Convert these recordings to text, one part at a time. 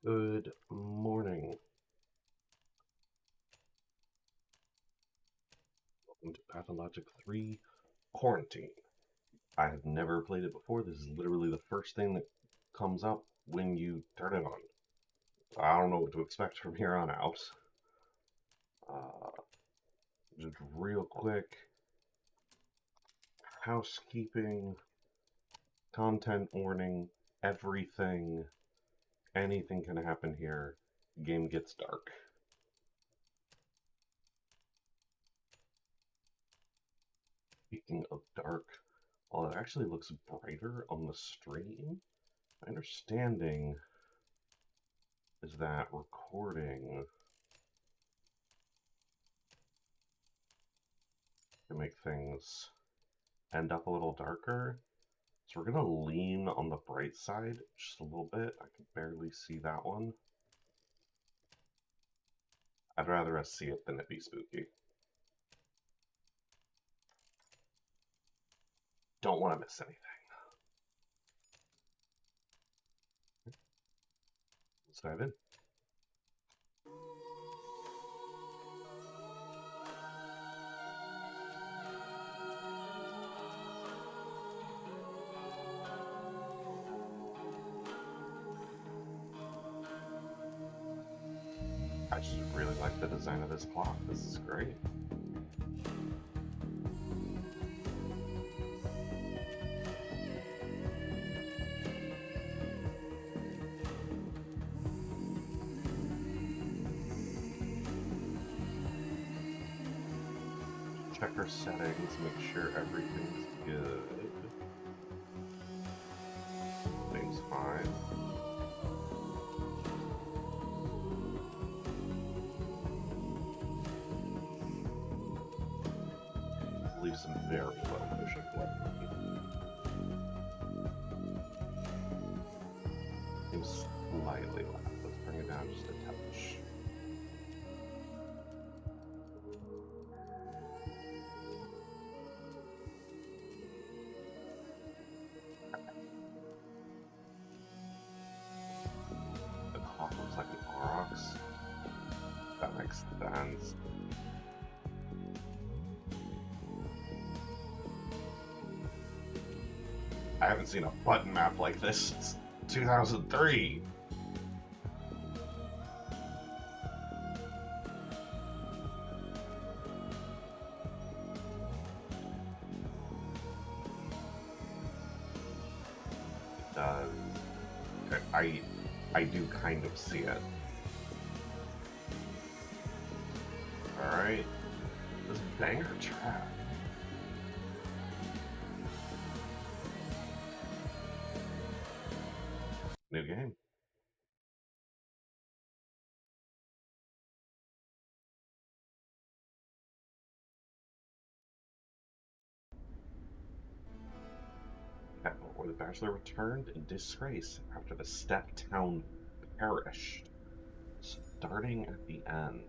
Good morning. Welcome to Pathologic 3 Quarantine. I have never played it before. This is literally the first thing that comes up when you turn it on. So I don't know what to expect from here on out. Just real quick housekeeping, content warning, everything. Anything can happen here. Game gets dark. Speaking of dark, well, it actually looks brighter on the stream. My understanding is that recording can make things end up a little darker. So we're going to lean on the bright side just a little bit. I can barely see that one. I'd rather us see it than it be spooky. Don't want to miss anything. Let's dive in. I just really like the design of this clock. This is great. Check our settings, make sure everything's good. Everything's fine. Leave some very low motion blur. Seems slightly loud. Let's bring it down just a touch. The clock looks like an Aurochs. That makes sense. I haven't seen a button map like this since 2003. It does. I do kind of see it. Alright. This banger track. New game. Where the bachelor returned in disgrace after the step town perished. Starting at the end.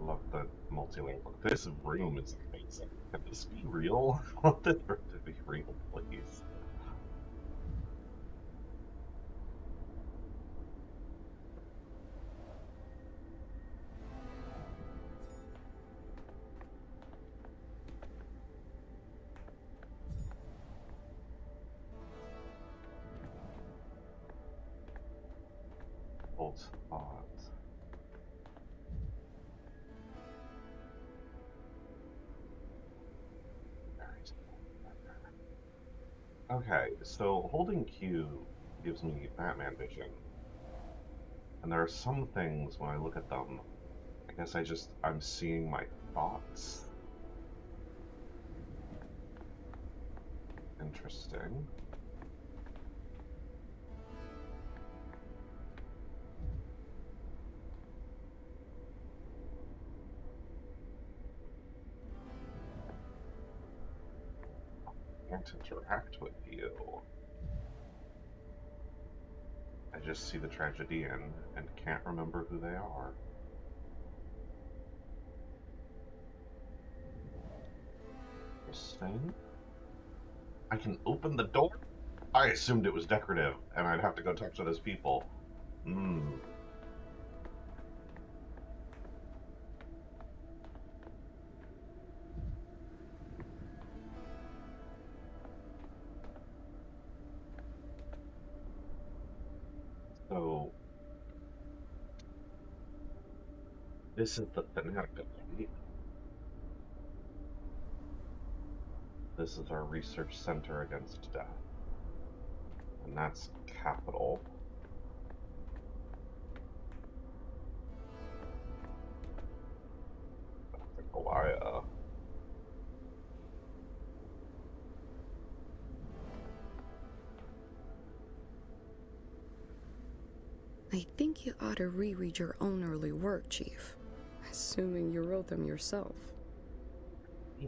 I love the multi-link look. This room is amazing. Can this be real? I want this room to be real, please. Hold pause. Okay, so holding Q gives me Batman vision. And there are some things when I look at them, I guess I'm seeing my thoughts. Interesting. can't interact with you. I just see the tragedian and can't remember who they are. This thing? I can open the door? I assumed it was decorative, and I'd have to go talk to those people. So, this is the Fanatica, right? This is our research center against death. And that's capital. That's a Goliath. I think you ought to reread your own early work, Chief. Assuming you wrote them yourself. I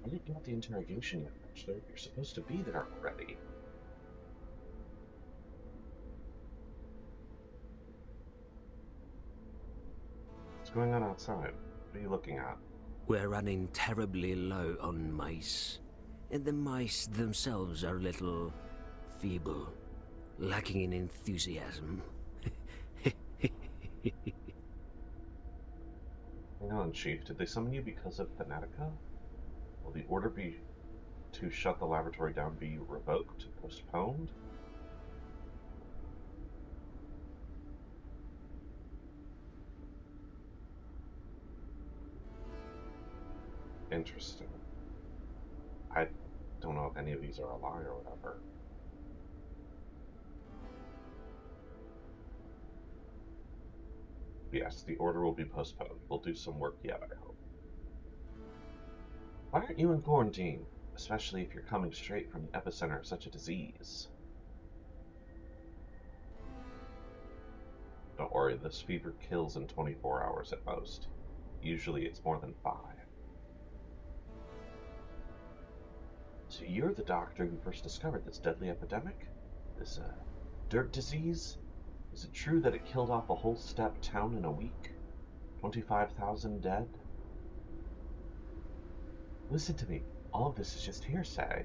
didn't get the interrogation yet, Bachelor. You're supposed to be there already. What's going on outside? What are you looking at? We're running terribly low on mice. And the mice themselves are a little feeble, lacking in enthusiasm. Hang on, Chief. Did they summon you because of Fanatica? Will the order be to shut the laboratory down be revoked, postponed? Interesting. I don't know if any of these are a lie or whatever. Yes, the order will be postponed. We'll do some work yet, I hope. Why aren't you in quarantine? Especially if you're coming straight from the epicenter of such a disease. Don't worry, this fever kills in 24 hours at most. Usually it's more than 5. So you're the doctor who first discovered this deadly epidemic? This, dirt disease? Is it true that it killed off a whole steppe town in a week? 25,000 dead? Listen to me. All of this is just hearsay.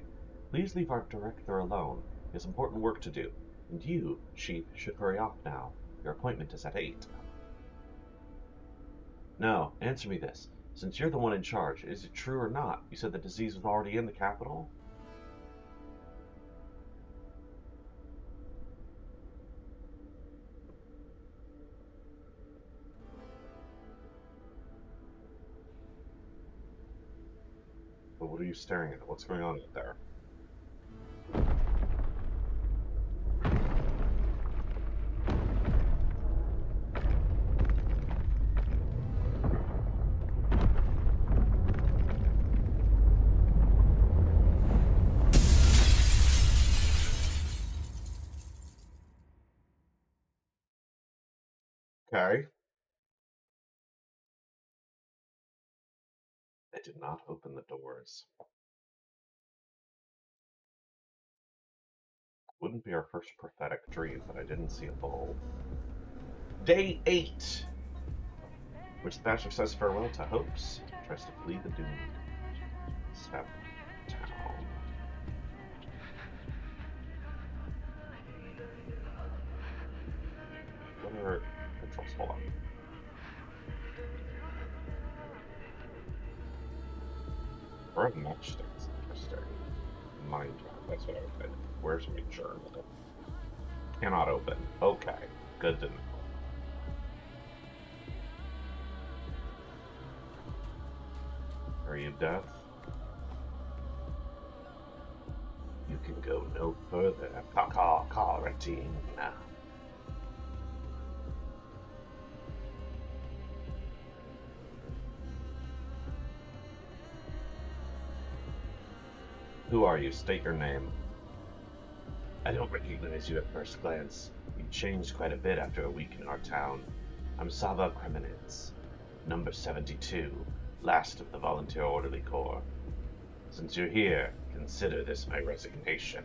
Please leave our director alone. He has important work to do. And you, Chief, should hurry off now. Your appointment is at 8. No, answer me this. Since you're the one in charge, is it true or not? You said the disease was already in the capital? But what are you staring at? What's going on out there? Okay. I did not open the doors. Wouldn't be our first prophetic dream, but I didn't see a bowl. Day 8! Which the Bachelor says farewell to hopes, tries to flee the doomed steppe town. What are controls? Hold on. We're at matchsticks. Interesting. Mind trap, that's what I would say. Where's my journal? Cannot open. Okay. Good to know. Are you deaf? You can go no further. Pathologic. Who are you? State your name. I don't recognize you at first glance. You changed quite a bit after a week in our town. I'm Sava Kremenets, number 72, last of the Volunteer Orderly Corps. Since you're here, consider this my resignation.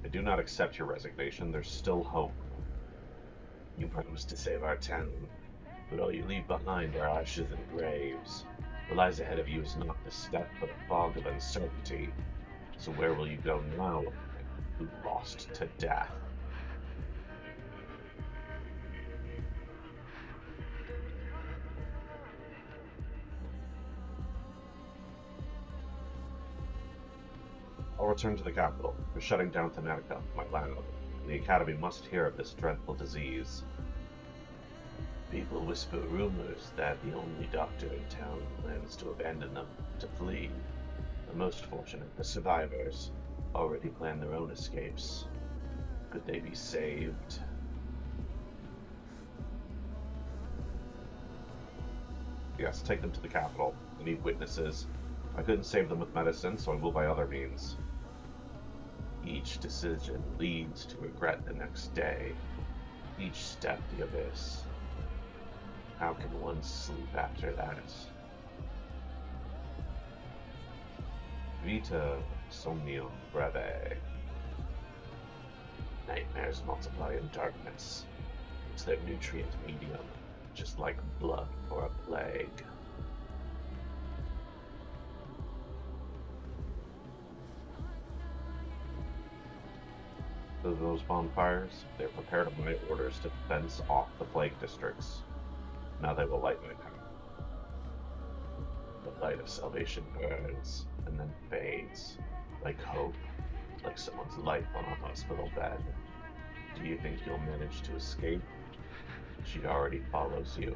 I do not accept your resignation. There's still hope. You promised to save our town, but all you leave behind are ashes and graves. What lies ahead of you is not the step, but a fog of uncertainty. So where will you go now, who lost to death? I'll return to the capital. We're shutting down Thanatica, my landlord, and the Academy must hear of this dreadful disease. People whisper rumors that the only doctor in town plans to abandon them, to flee. The most fortunate, the survivors, already plan their own escapes. Could they be saved? Yes, take them to the capital. I need witnesses. I couldn't save them with medicine, so I will by other means. Each decision leads to regret the next day. Each step the abyss. How can one sleep after that? Vita somnium breve. Nightmares multiply in darkness. It's their nutrient medium, just like blood or a plague. Those bonfires, they're prepared on my orders to fence off the plague districts. Now they will light my path. The light of salvation burns, and then fades, like hope, like someone's life on a hospital bed. Do you think you'll manage to escape? She already follows you,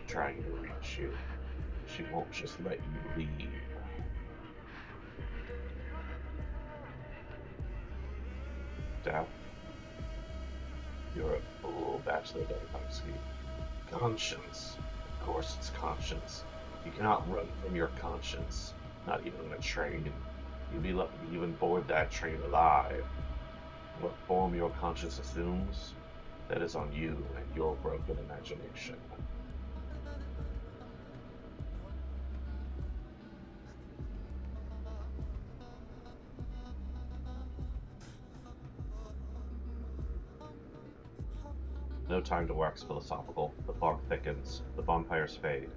trying to reach you. She won't just let you leave. Death? You're a fool, Bachelor Dankowski. Conscience. Of course it's conscience. You cannot run from your conscience. Not even on a train. You'd be lucky to even board that train alive. What form your conscience assumes, that is on you and your broken imagination. No time to wax philosophical. The fog thickens. The bonfires fade.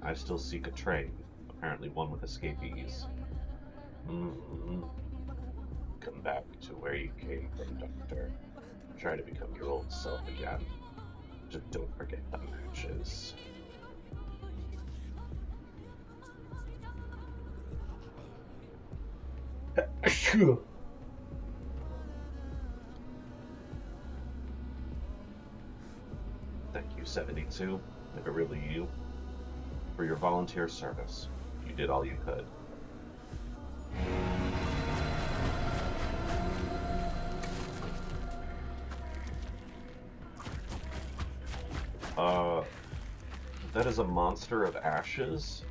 I still seek a train, apparently one with escapees. Come back to where you came from, Doctor. Try to become your old self again. Just don't forget the matches. Thank you, 72, if it really you, for your volunteer service. You did all you could. That is a monster of ashes?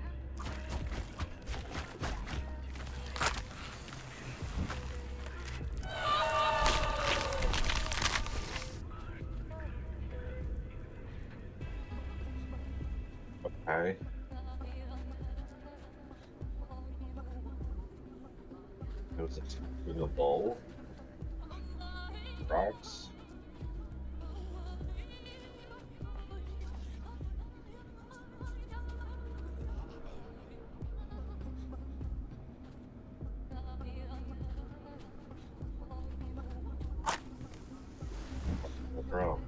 Okay. It was attacking a bowl. Rocks. Bro.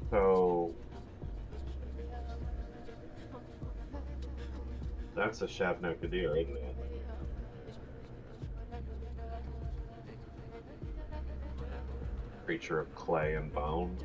So that's a Shavno Kadir, isn't it? Creature of clay and bone.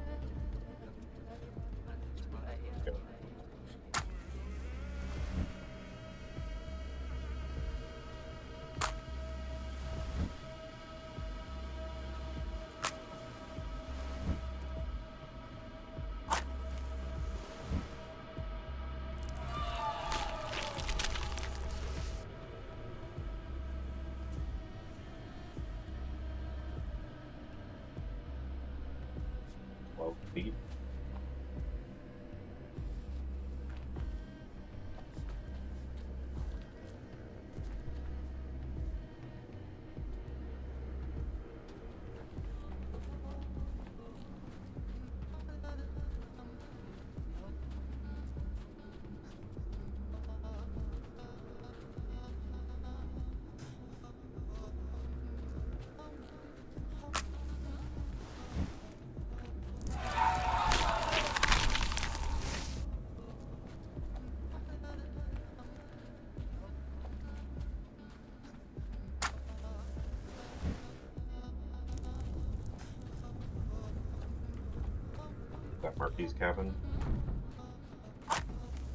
that Murphy's cabin.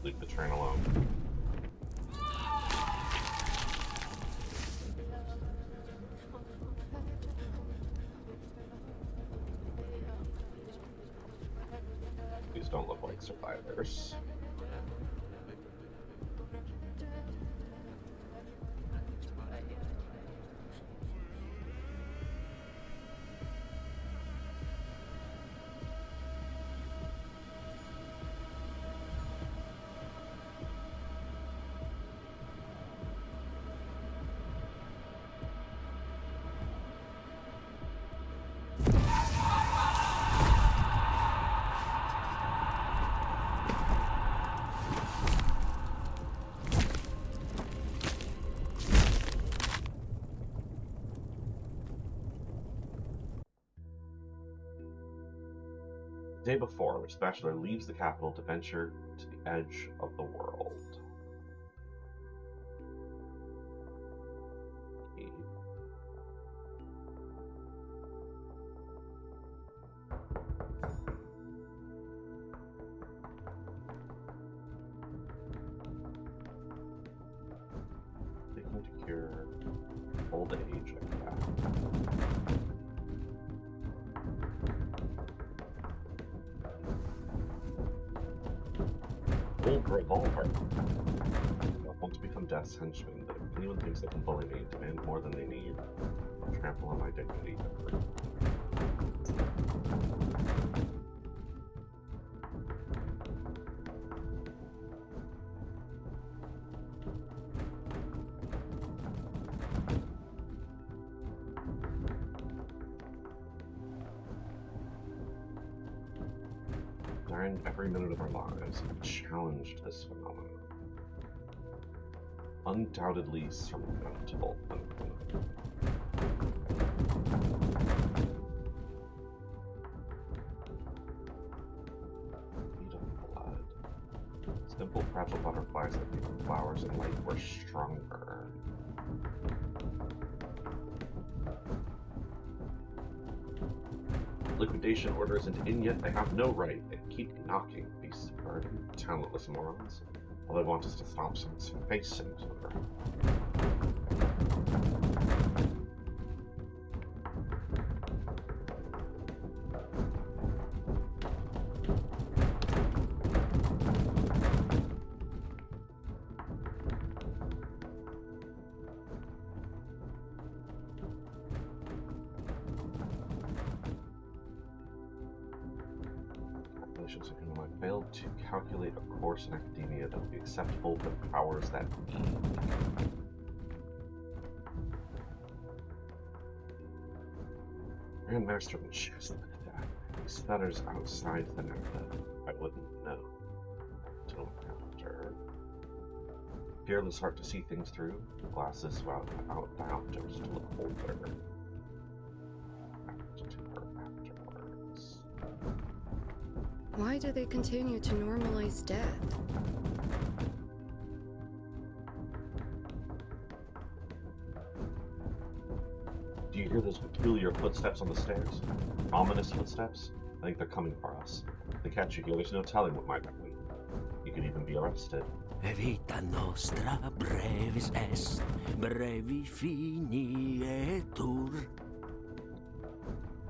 Leave the train alone. These don't look like survivors. The day before, which Bachelor leaves the capital to venture to the edge of the world. Seeking to cure old age like that. Old revolver. I don't want to become Death's henchman, but if anyone thinks they can bully me, demand more than they need, or trample on my dignity, during every minute of our lives, I've challenged this phenomenon. Undoubtedly surmountable. Feet of blood. Simple, fragile butterflies that make flowers and light were stronger. Liquidation order isn't in yet, they have no right. They keep knocking, beasts of burden, talentless morons. All they want is to stomp some face into the ground. I failed to calculate a course in academia that would be acceptable for the powers that be. Grandmaster Winchester like that. He stutters outside the narrative. I wouldn't know. To look after. Fearless heart to see things through. Glasses without diopters to look older. Back to her afterwards. Why do they continue to normalize death? Do you hear those peculiar footsteps on the stairs? Ominous footsteps? I think they're coming for us. If they catch you here, there's no telling what might happen. You could even be arrested. Vita nostra brevis est, brevi finietur.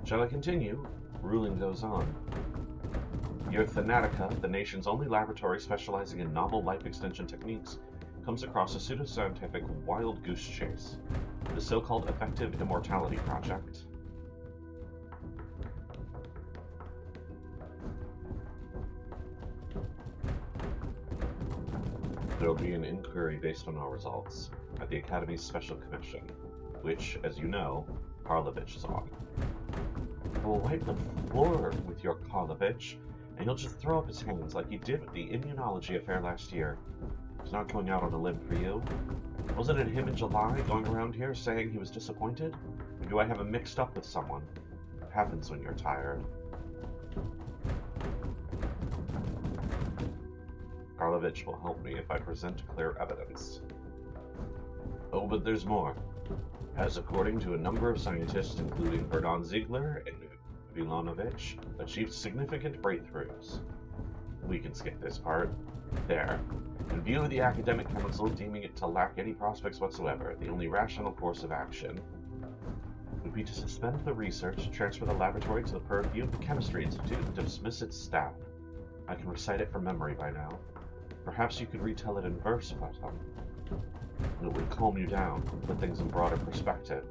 Shall I continue? Ruling goes on. Your Thanatica, the nation's only laboratory specializing in novel life extension techniques, comes across a pseudoscientific wild goose chase. The so-called Effective Immortality Project. There will be an inquiry based on our results at the Academy's Special Commission, which, as you know, Karlovich is on. I will wipe the floor with your Karlovich, and he'll just throw up his hands like he did at the immunology affair last year. He's not going out on a limb for you. Wasn't it him in July going around here saying he was disappointed? Or do I have him mixed up with someone? It happens when you're tired. Karlovich will help me if I present clear evidence. Oh, but there's more. As according to a number of scientists, including Verdon Ziegler and Vilanovich achieved significant breakthroughs. We can skip this part. There. In view of the Academic Council deeming it to lack any prospects whatsoever, the only rational course of action would be to suspend the research, transfer the laboratory to the purview of the Chemistry Institute, and dismiss its staff. I can recite it from memory by now. Perhaps you could retell it in verse, Platon. It would calm you down, put things in broader perspective.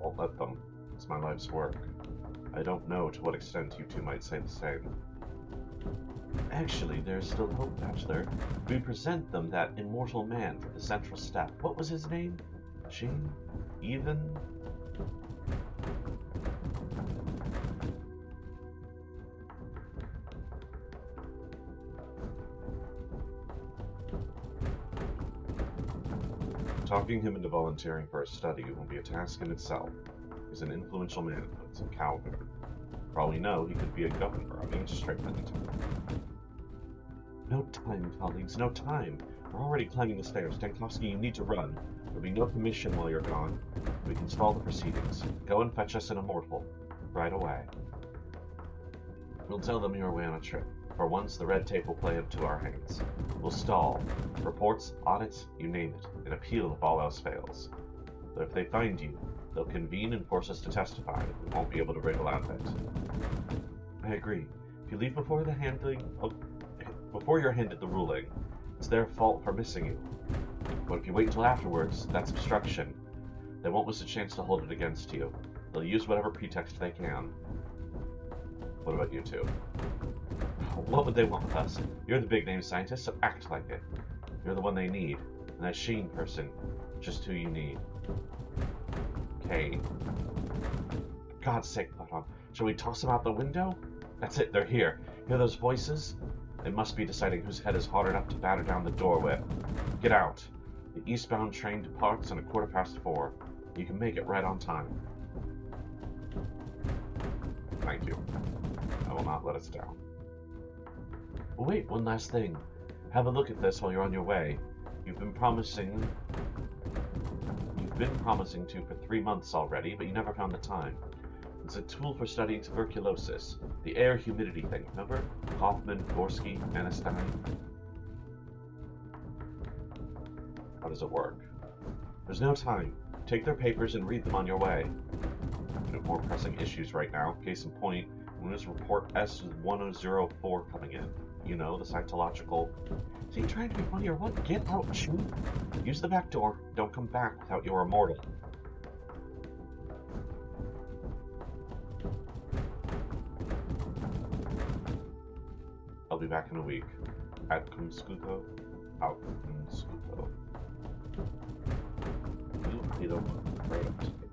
Won't let them. It's my life's work. I don't know to what extent you two might say the same. Actually, there's still hope, Bachelor. We present them that immortal man from the central step. What was his name? Shane? Even? Talking him into volunteering for a study will be a task in itself. He's an influential man, but it's a coward. For all we know, he could be a governor or magistrate in the town. No time, colleagues, no time. We're already climbing the stairs. Stankovsky, you need to run. There'll be no commission while you're gone. We can stall the proceedings. Go and fetch us an immortal. Right away. We'll tell them you're away on a trip. For once, the red tape will play into our hands. We'll stall. Reports, audits, you name it. An appeal if all else fails. But if they find you, they'll convene and force us to testify. We won't be able to wriggle out of it. I agree. If you leave before you're handed the ruling, it's their fault for missing you. But if you wait until afterwards, that's obstruction. They won't miss a chance to hold it against you. They'll use whatever pretext they can. What about you two? What would they want with us? You're the big-name scientist, so act like it. You're the one they need. And that Sheen person, just who you need. Okay. For God's sake, Platon, shall we toss them out the window? That's it, they're here. Hear those voices? They must be deciding whose head is hot enough to batter down the door with. Get out. The eastbound train departs at 4:15. You can make it right on time. Thank you. I will not let us down. Oh, wait, one last thing. Have a look at this while you're on your way. You've been promising to for 3 months already, but you never found the time. It's a tool for studying tuberculosis. The air humidity thing, remember? Hoffman, Gorski, Anestein. How does it work? There's no time. Take their papers and read them on your way. We have more pressing issues right now. Case in point, when is report S1004 coming in? You know, the cytological... Is he trying to be funny or what? Get out, Chew! Use the back door. Don't come back without your immortal. I'll be back in a week. At cum scuto, out cum scuto. New item right up to date.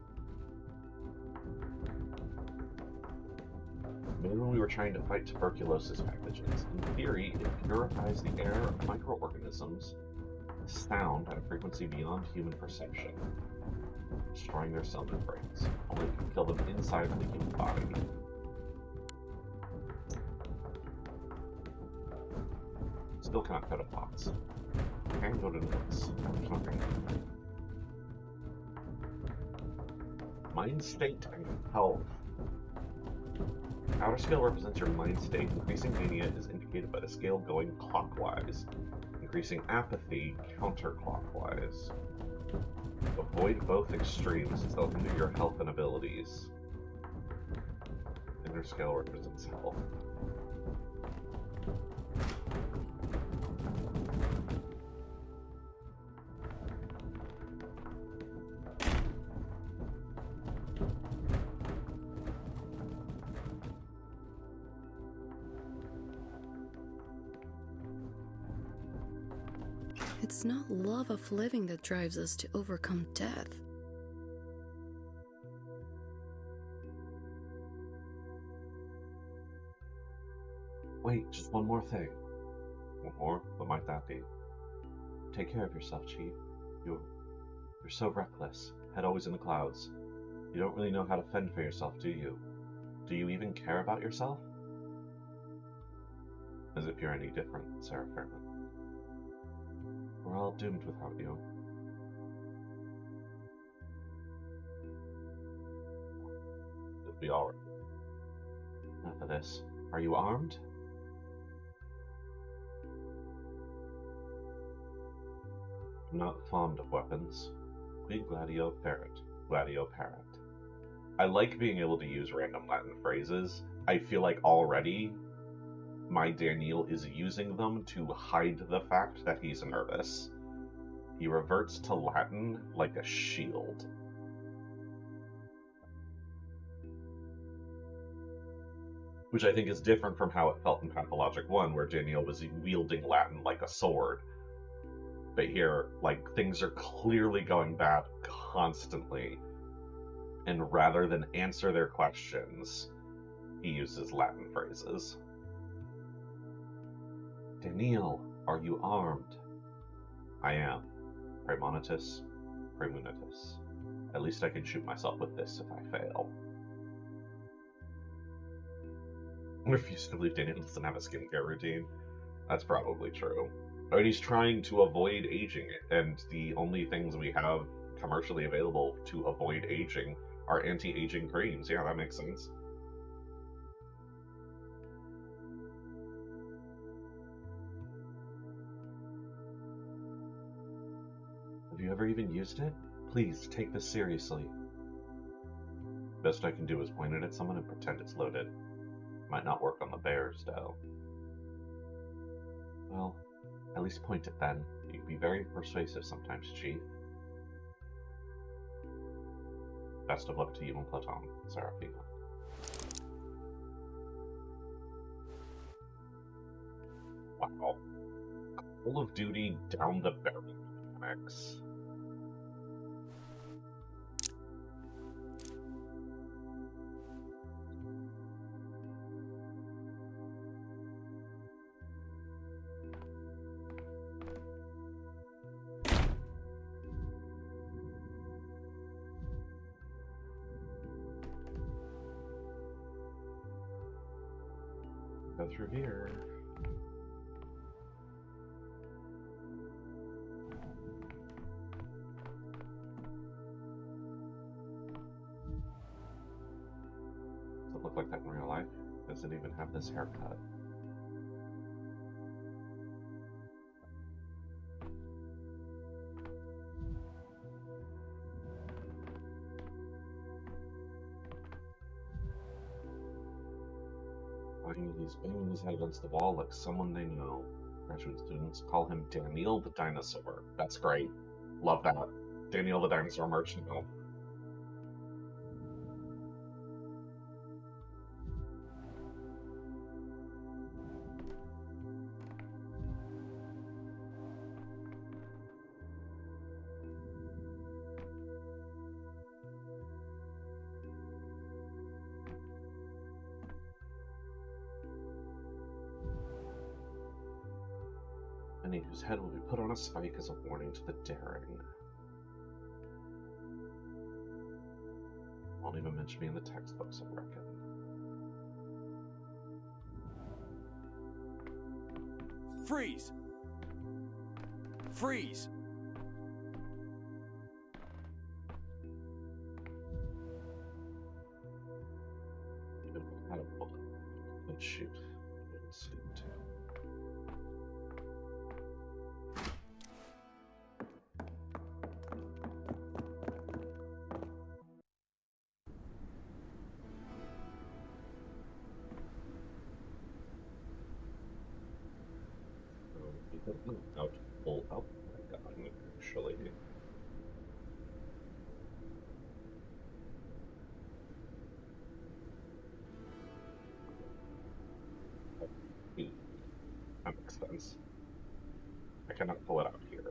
Maybe when we were trying to fight tuberculosis pathogens, in theory, it purifies the air of microorganisms with sound at a frequency beyond human perception, destroying their cell membranes. Only it can kill them inside of the human body. Still cannot cut a pots. Can go to notes. There's nothing. Mind state and health. Outer scale represents your mind state. Increasing mania is indicated by the scale going clockwise. Increasing apathy counterclockwise. Avoid both extremes as they'll hinder your health and abilities. Inner scale represents health. It's not love of living that drives us to overcome death. Wait, just one more thing. One more? What might that be? Take care of yourself, Chief. You're so reckless. Head always in the clouds. You don't really know how to fend for yourself, do you? Do you even care about yourself? As if you're any different, Sarah Fairman. We're all doomed without you. It'll be alright. Enough of this. Are you armed? I'm not fond of weapons. Quid gladio ferret. Gladio parent. I like being able to use random Latin phrases. I feel like already my Daniel is using them to hide the fact that he's nervous. He reverts to Latin like a shield. Which I think is different from how it felt in Pathologic 1, where Daniel was wielding Latin like a sword. But here, like, things are clearly going bad constantly. And rather than answer their questions, he uses Latin phrases. Daniel, are you armed? I am. Praemonitus, Praemunitus. At least I can shoot myself with this if I fail. I refuse to believe Daniel doesn't have a skincare routine. That's probably true. I mean, he's trying to avoid aging, and the only things we have commercially available to avoid aging are anti-aging creams. Yeah, that makes sense. Have you ever even used it? Please, take this seriously. Best I can do is point it at someone and pretend it's loaded. Might not work on the bears, though. Well, at least point it then. You can be very persuasive sometimes, Chief. Best of luck to you and Platon, Seraphina. Wow. Call of Duty down the barrel mechanics. Go through here. Does it look like that in real life? Does it even have this haircut? He's banging his head against the wall like someone they know. Graduate students call him Daniel the Dinosaur. That's great. Love that. Daniel the Dinosaur merch now. Any whose head will be put on a spike as a warning to the daring. Won't even mention me in the textbooks, I reckon. Freeze! Freeze! Even if I had a bullet, let's shoot. Let's shoot too. How to pull up my gun, actually. That makes sense. I cannot pull it out here.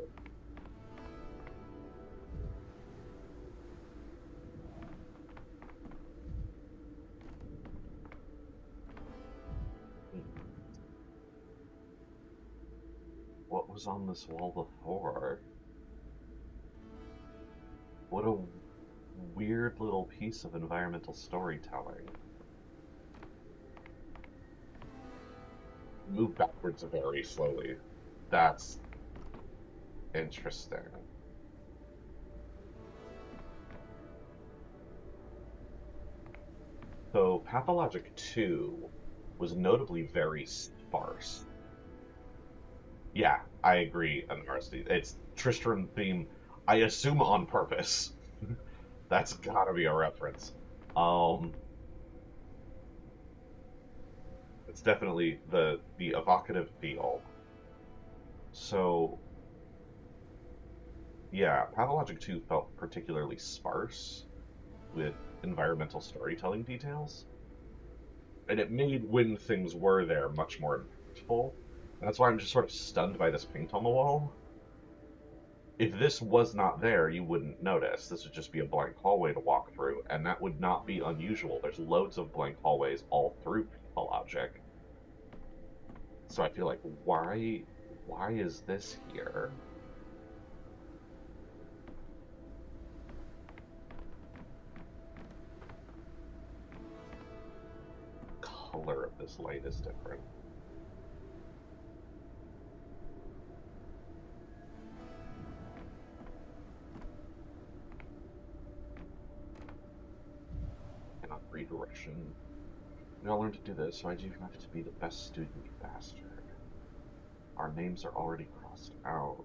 What was on this wall before? What a weird little piece of environmental storytelling. Move backwards very slowly. That's Interesting. So, Pathologic 2 was notably very sparse. Yeah, I agree, University. It's Tristram theme, I assume on purpose. That's gotta be a reference. Um, it's definitely the evocative feel. So, yeah, Pathologic 2 felt particularly sparse with environmental storytelling details, and it made when things were there much more impactful. That's why I'm just sort of stunned by this paint on the wall. If this was not there, you wouldn't notice. This would just be a blank hallway to walk through, and that would not be unusual. There's loads of blank hallways all through Pathologic. So I feel like, why is this here? Color of this light is different. Cannot read Russian. We all learned to do this, so I do have to be the best student, bastard. Our names are already crossed out.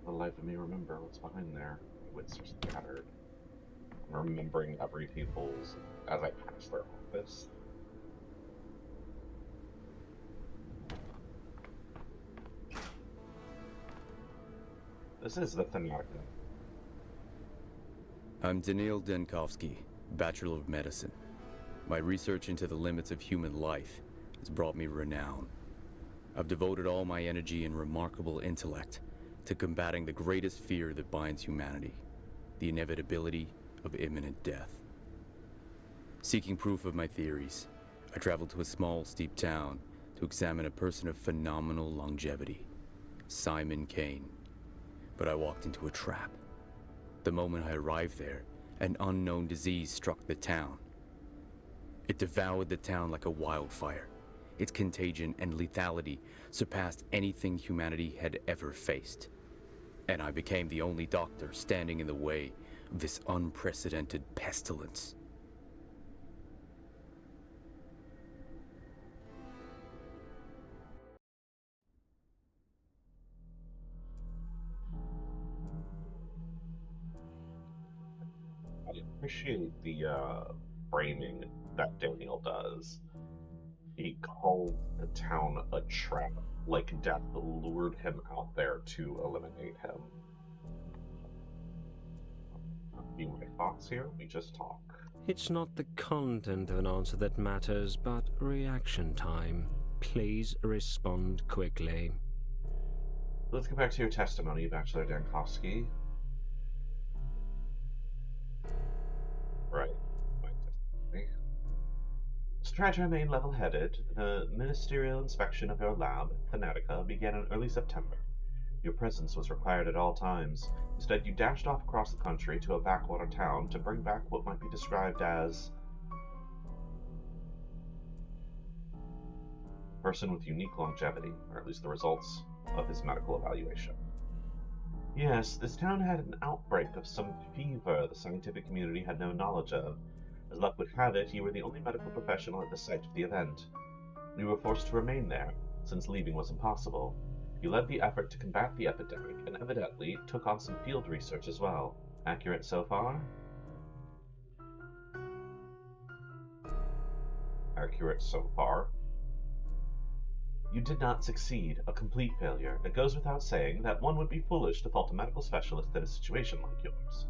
For the life of me, remember what's behind there. Wits are scattered. I'm remembering every people's as I pass their office. This is the thematic. I'm Daniil Denkovsky, Bachelor of Medicine. My research into the limits of human life has brought me renown. I've devoted all my energy and remarkable intellect to combating the greatest fear that binds humanity, the inevitability of imminent death. Seeking proof of my theories, I traveled to a small, steep town to examine a person of phenomenal longevity, Simon Kane. But I walked into a trap. The moment I arrived there, an unknown disease struck the town. It devoured the town like a wildfire. Its contagion and lethality surpassed anything humanity had ever faced. And I became the only doctor standing in the way of this unprecedented pestilence. I appreciate the framing that Daniel does. He called the town a trap, like death lured him out there to eliminate him. Be my thoughts here, we just talk. It's not the content of an answer that matters, but reaction time. Please respond quickly. Let's get back to your testimony, Bachelor Dankovsky. Right. My testimony. To try to remain level-headed, the ministerial inspection of your lab, Thanatica, began in early September. Your presence was required at all times. Instead, you dashed off across the country to a backwater town to bring back what might be described as a person with unique longevity, or at least the results of his medical evaluation. Yes, this town had an outbreak of some fever the scientific community had no knowledge of. As luck would have it, you were the only medical professional at the site of the event. You were forced to remain there, since leaving was impossible. You led the effort to combat the epidemic, and evidently took on some field research as well. Accurate so far? Accurate so far. You did not succeed, a complete failure. It goes without saying that one would be foolish to fault a medical specialist in a situation like yours.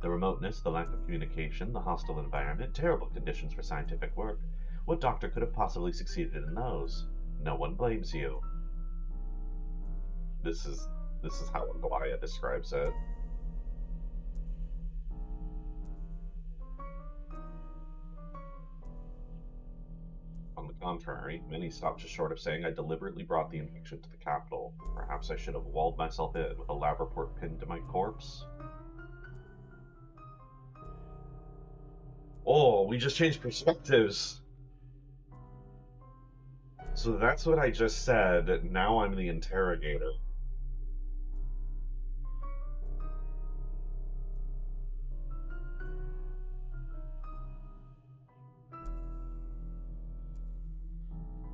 The remoteness, the lack of communication, the hostile environment, terrible conditions for scientific work. What doctor could have possibly succeeded in those? No one blames you. This is how Aglaya describes it. Contrary, many stopped just short of saying I deliberately brought the infection to the capital. Perhaps I should have walled myself in with a lab report pinned to my corpse. Oh, we just changed perspectives. So that's what I just said. Now I'm the interrogator.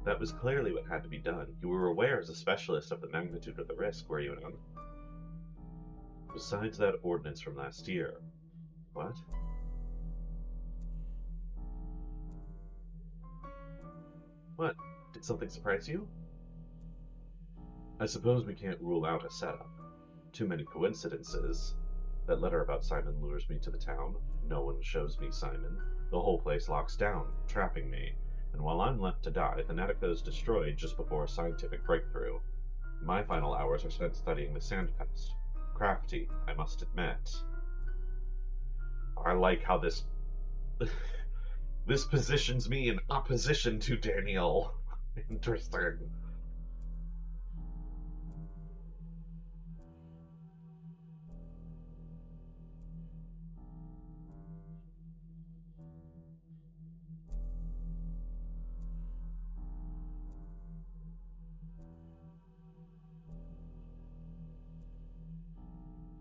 That was clearly what had to be done. You were aware as a specialist of the magnitude of the risk, were you not? Besides that ordinance from last year. What? What? Did something surprise you? I suppose we can't rule out a setup. Too many coincidences. That letter about Simon lures me to the town. No one shows me Simon. The whole place locks down, trapping me. And while I'm left to die, the Netica is destroyed just before a scientific breakthrough. My final hours are spent studying the sandpest. Crafty, I must admit. I like how this this positions me in opposition to Daniel. Interesting.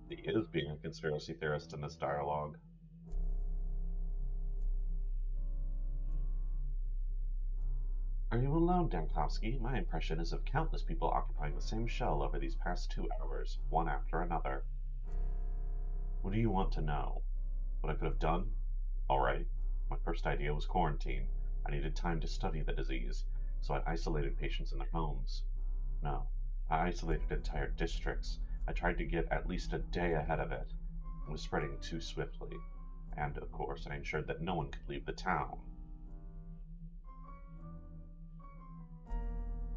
He is being a conspiracy theorist in this dialogue. Are you alone, Dankovsky? My impression is of countless people occupying the same shell over these past 2 hours, one after another. What do you want to know? What I could have done? Alright. My first idea was quarantine. I needed time to study the disease, so I isolated patients in their homes. No, I isolated entire districts. I tried to get at least a day ahead of it. It was spreading too swiftly. And, of course, I ensured that no one could leave the town.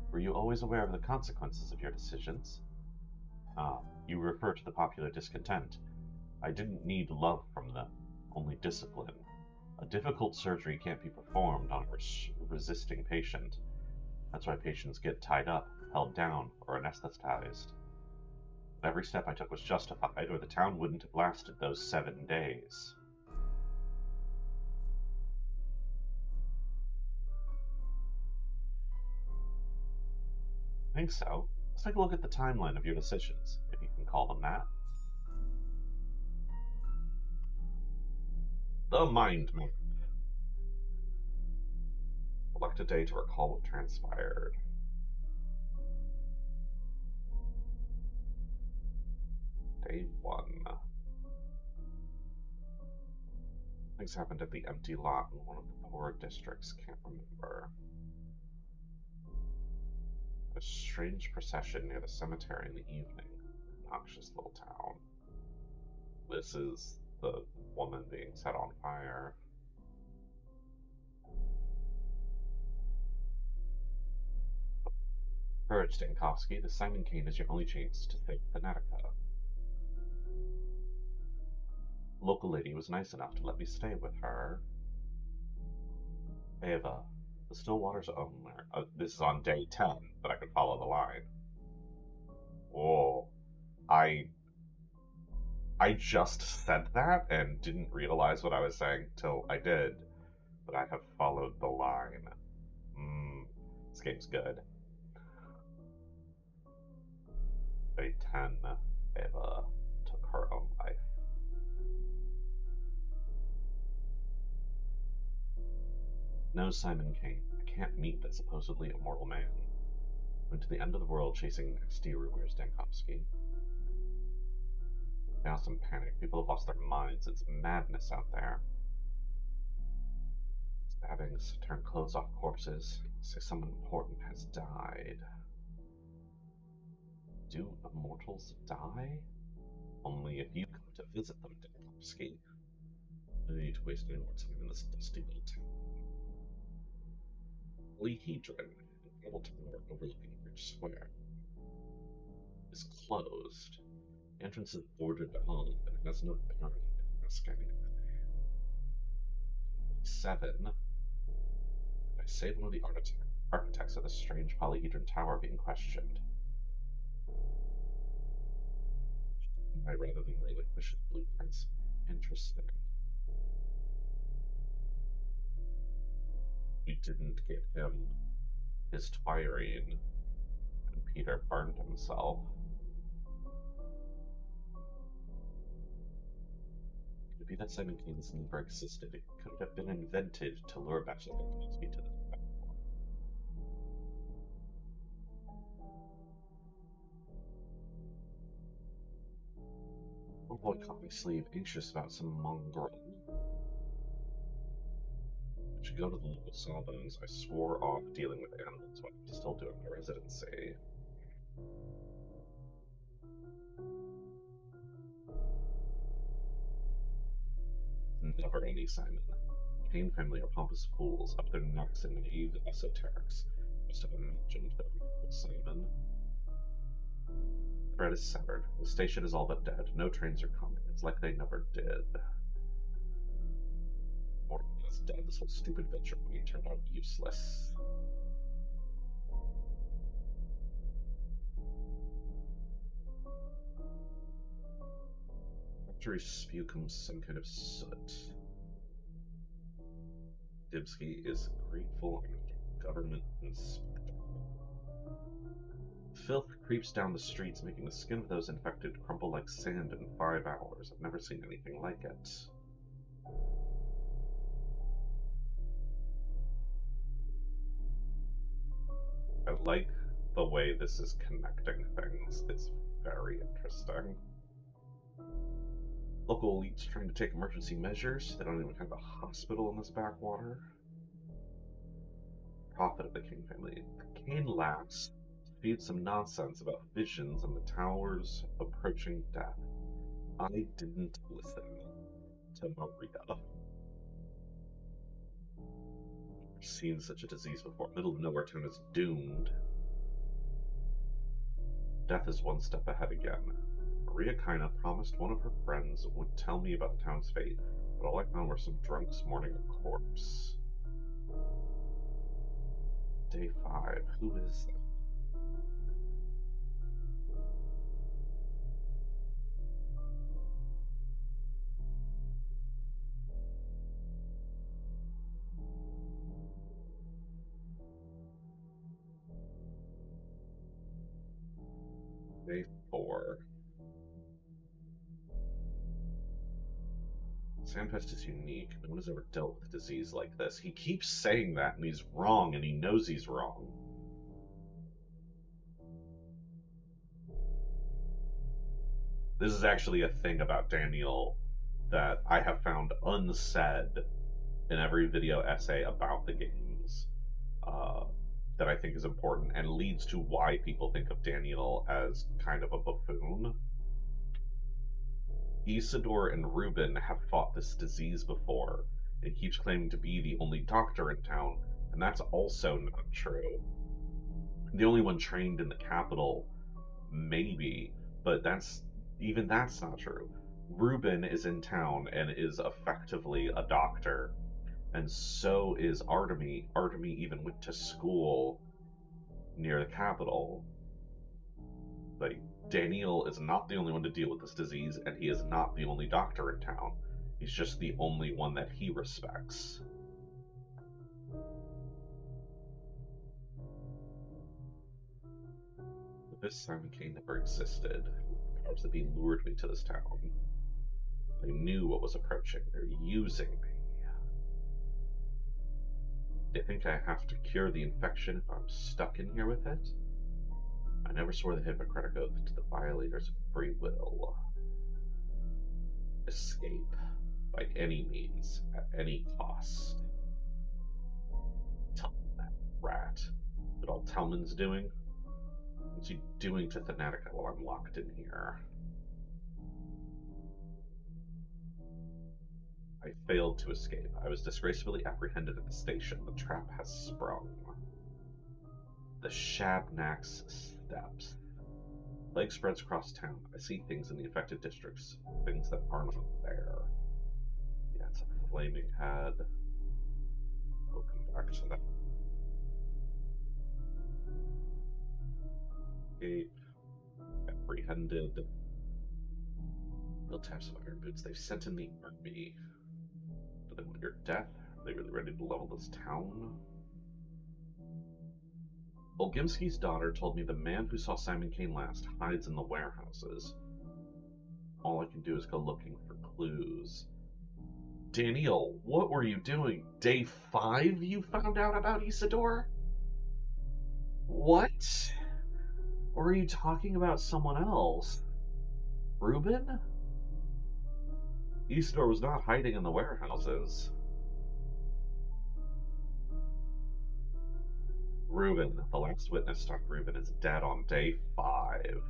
Were you always aware of the consequences of your decisions? Ah, you refer to the popular discontent. I didn't need love from them, only discipline. A difficult surgery can't be performed on a resisting patient. That's why patients get tied up, held down, or anesthetized. Every step I took was justified, or the town wouldn't have lasted those 7 days. I think so. Let's take a look at the timeline of your decisions, if you can call them that. The mind map. Select a day to recall what transpired. Day 1. Things happened at the empty lot in one of the poorer districts, can't remember. A strange procession near the cemetery in the evening. Noxious little town. This is the woman being set on fire. Courage, Dankovsky. The Simon Kane is your only chance to save the Netica. Local lady was nice enough to let me stay with her. Ava, the Stillwater's owner. This is on day 10, but I could follow the line. Oh, I just said that and didn't realize what I was saying till I did, but I have followed the line. This game's good. Day 10, Ava took her own life. No, Simon Kane. I can't meet that supposedly immortal man. Went to the end of the world chasing nasty rumors, Dankovsky. Chaos and panic. People have lost their minds. It's madness out there. Stabbings, turn clothes off corpses. Say someone important has died. Do immortals die? Only if you come to visit them, Dankovsky. No need to waste any more time in this dusty little town. Lehedron, an old tower overlooking Bridge Square, is closed. The entrance is boarded off and it has no bearing if you ask anything. 7. Did I say one of the architects of the strange polyhedron tower being questioned. Rather than relinquish his blueprints. Interesting. We didn't get him his twirine, and Peter burned himself. Could it be that Simon Keynes never existed? It could have been invented to lure Bachelor to the Oh boy, caught my sleeve, anxious about some mongrel. I should go to the local sawbones. I swore off dealing with animals, but I'm still doing my residency. Never any Simon. Kane family are pompous fools, up their necks in naive esoterics. Must have imagined that Simon. Thread is severed. The station is all but dead. No trains are coming. It's like they never did. Morgan is dead. This whole stupid venture point turned out useless. Factory spew comes some kind of soot. Dibsky is grateful and government inspector. Filth creeps down the streets, making the skin of those infected crumple like sand in 5 hours. I've never seen anything like it. I like the way this is connecting things. It's very interesting. Local elites trying to take emergency measures. They don't even have a hospital in this backwater. Prophet of the King family. The Kane laughs. Feed some nonsense about visions and the tower's approaching death. I didn't listen to Maria. I've seen such a disease before. Middle of nowhere town is doomed. Death is one step ahead again. Maria Kina promised one of her friends would tell me about the town's fate, but all I found were some drunks mourning a corpse. Day 5. Who is that? Day 4. Sandpest is unique. No one has ever dealt with a disease like this. He keeps saying that, and he's wrong, and he knows he's wrong. This is actually a thing about Daniel that I have found unsaid in every video essay about the games that I think is important and leads to why people think of Daniel as kind of a buffoon. Isidore and Ruben have fought this disease before, and he keeps claiming to be the only doctor in town, and that's also not true. The only one trained in the capital, maybe, but even that's not true. Ruben is in town and is effectively a doctor, and so is Artemy. Artemy even went to school near the capital. Like, Daniel is not the only one to deal with this disease, and he is not the only doctor in town. He's just the only one that he respects. But this Simon Kane never existed. The powers that be lured me to this town. They knew what was approaching. They're using me. They think I have to cure the infection if I'm stuck in here with it? I never swore the Hippocratic Oath to the violators of free will. Escape, by any means, at any cost. Tellman, that rat. What all Tellman's doing? What's he doing to Thanatica while I'm locked in here? I failed to escape. I was disgracefully apprehended at the station. The trap has sprung. The Shabnax steps. Plague spreads across town. I see things in the infected districts. Things that are not there. Yeah, it's a flaming head. We'll come back to that. escape. Apprehended. Real types of iron boots. They've sent in the army. Do they want your death? Are they really ready to level this town? Olgimski's daughter told me the man who saw Simon Kane last hides in the warehouses. All I can do is go looking for clues. Daniel, what were you doing? Day 5 you found out about Isidore? What? Or are you talking about someone else? Reuben? Isidore was not hiding in the warehouses. Reuben, the last witness talked Reuben is dead on day 5.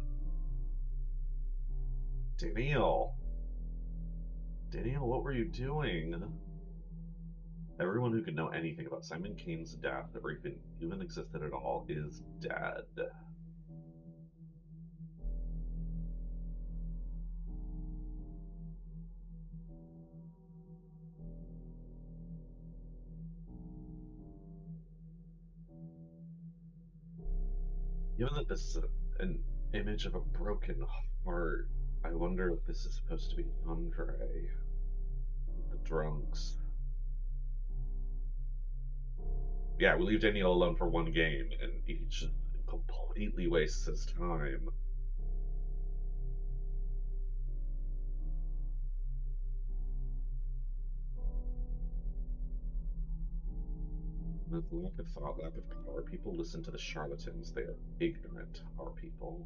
Daniel, what were you doing? Everyone who could know anything about Simon Kane's death, or even existed at all, is dead. Given that this is an image of a broken heart, I wonder if this is supposed to be Andre. The drunks. Yeah, we leave Daniel alone for one game, and he just completely wastes his time. With lack of thought, lack of power, people listen to the charlatans. They are ignorant, our people.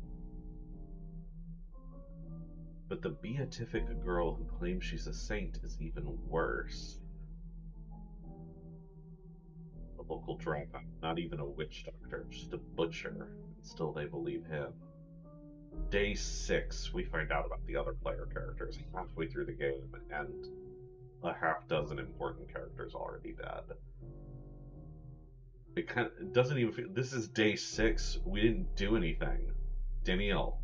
But the beatific girl who claims she's a saint is even worse. A local dropout, not even a witch doctor, just a butcher, and still they believe him. Day 6, we find out about the other player characters halfway through the game, and a half dozen important characters already dead. It doesn't even feel. This is day 6. We didn't do anything. Daniel.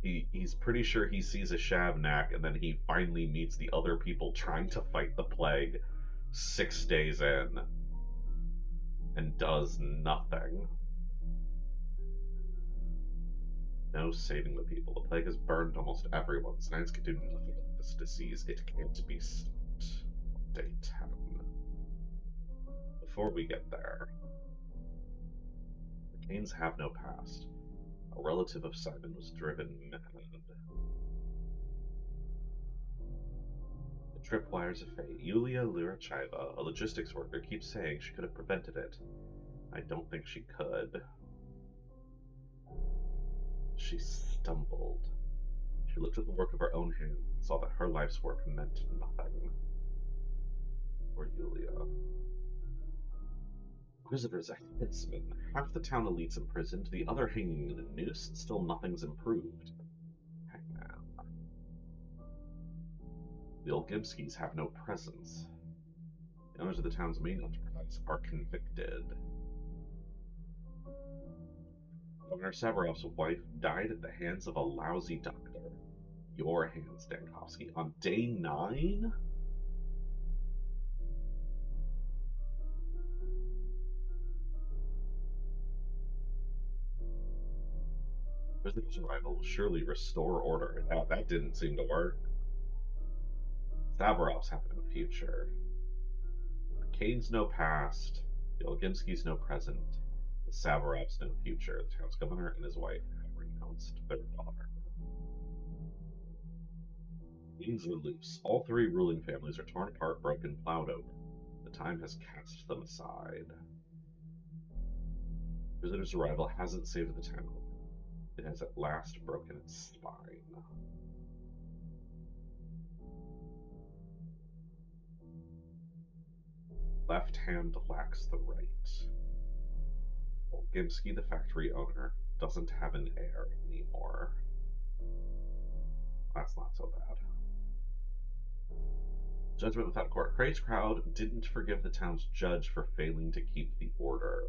He's pretty sure he sees a Shabnak, and then he finally meets the other people trying to fight the plague 6 days in, and does nothing. No saving the people. The plague has burned almost everyone. Science can do nothing about this disease. It can't be stopped. Day 10. Before we get there, the Kanes have no past. A relative of Simon was driven mad. The tripwires of fate. Yulia Lurachaeva, a logistics worker, keeps saying she could have prevented it. I don't think she could. She stumbled. She looked at the work of her own hand and saw that her life's work meant nothing. Poor Yulia. Inquisitor's a headsman. Half the town elite's imprisoned, the other hanging in a noose, and still nothing's improved. Hangman. The Olgimskis have no presence. The owners of the town's main enterprise are convicted. Governor Severov's wife died at the hands of a lousy doctor. Your hands, Dankovsky, on day 9? Physical survival will surely restore order. That didn't seem to work. Saverov's have no future. The Kane's no past. The Olgimski's no present. The Saverov's no future. The town's governor and his wife have renounced their daughter. Kanes are loose. All 3 ruling families are torn apart, broken, plowed over. The time has cast them aside. Visitor's arrival hasn't saved the town. It has at last broken its spine. Left hand lacks the right. Olgimski, the factory owner, doesn't have an heir anymore. That's not so bad. Judgment without court. Crazed crowd didn't forgive the town's judge for failing to keep the order.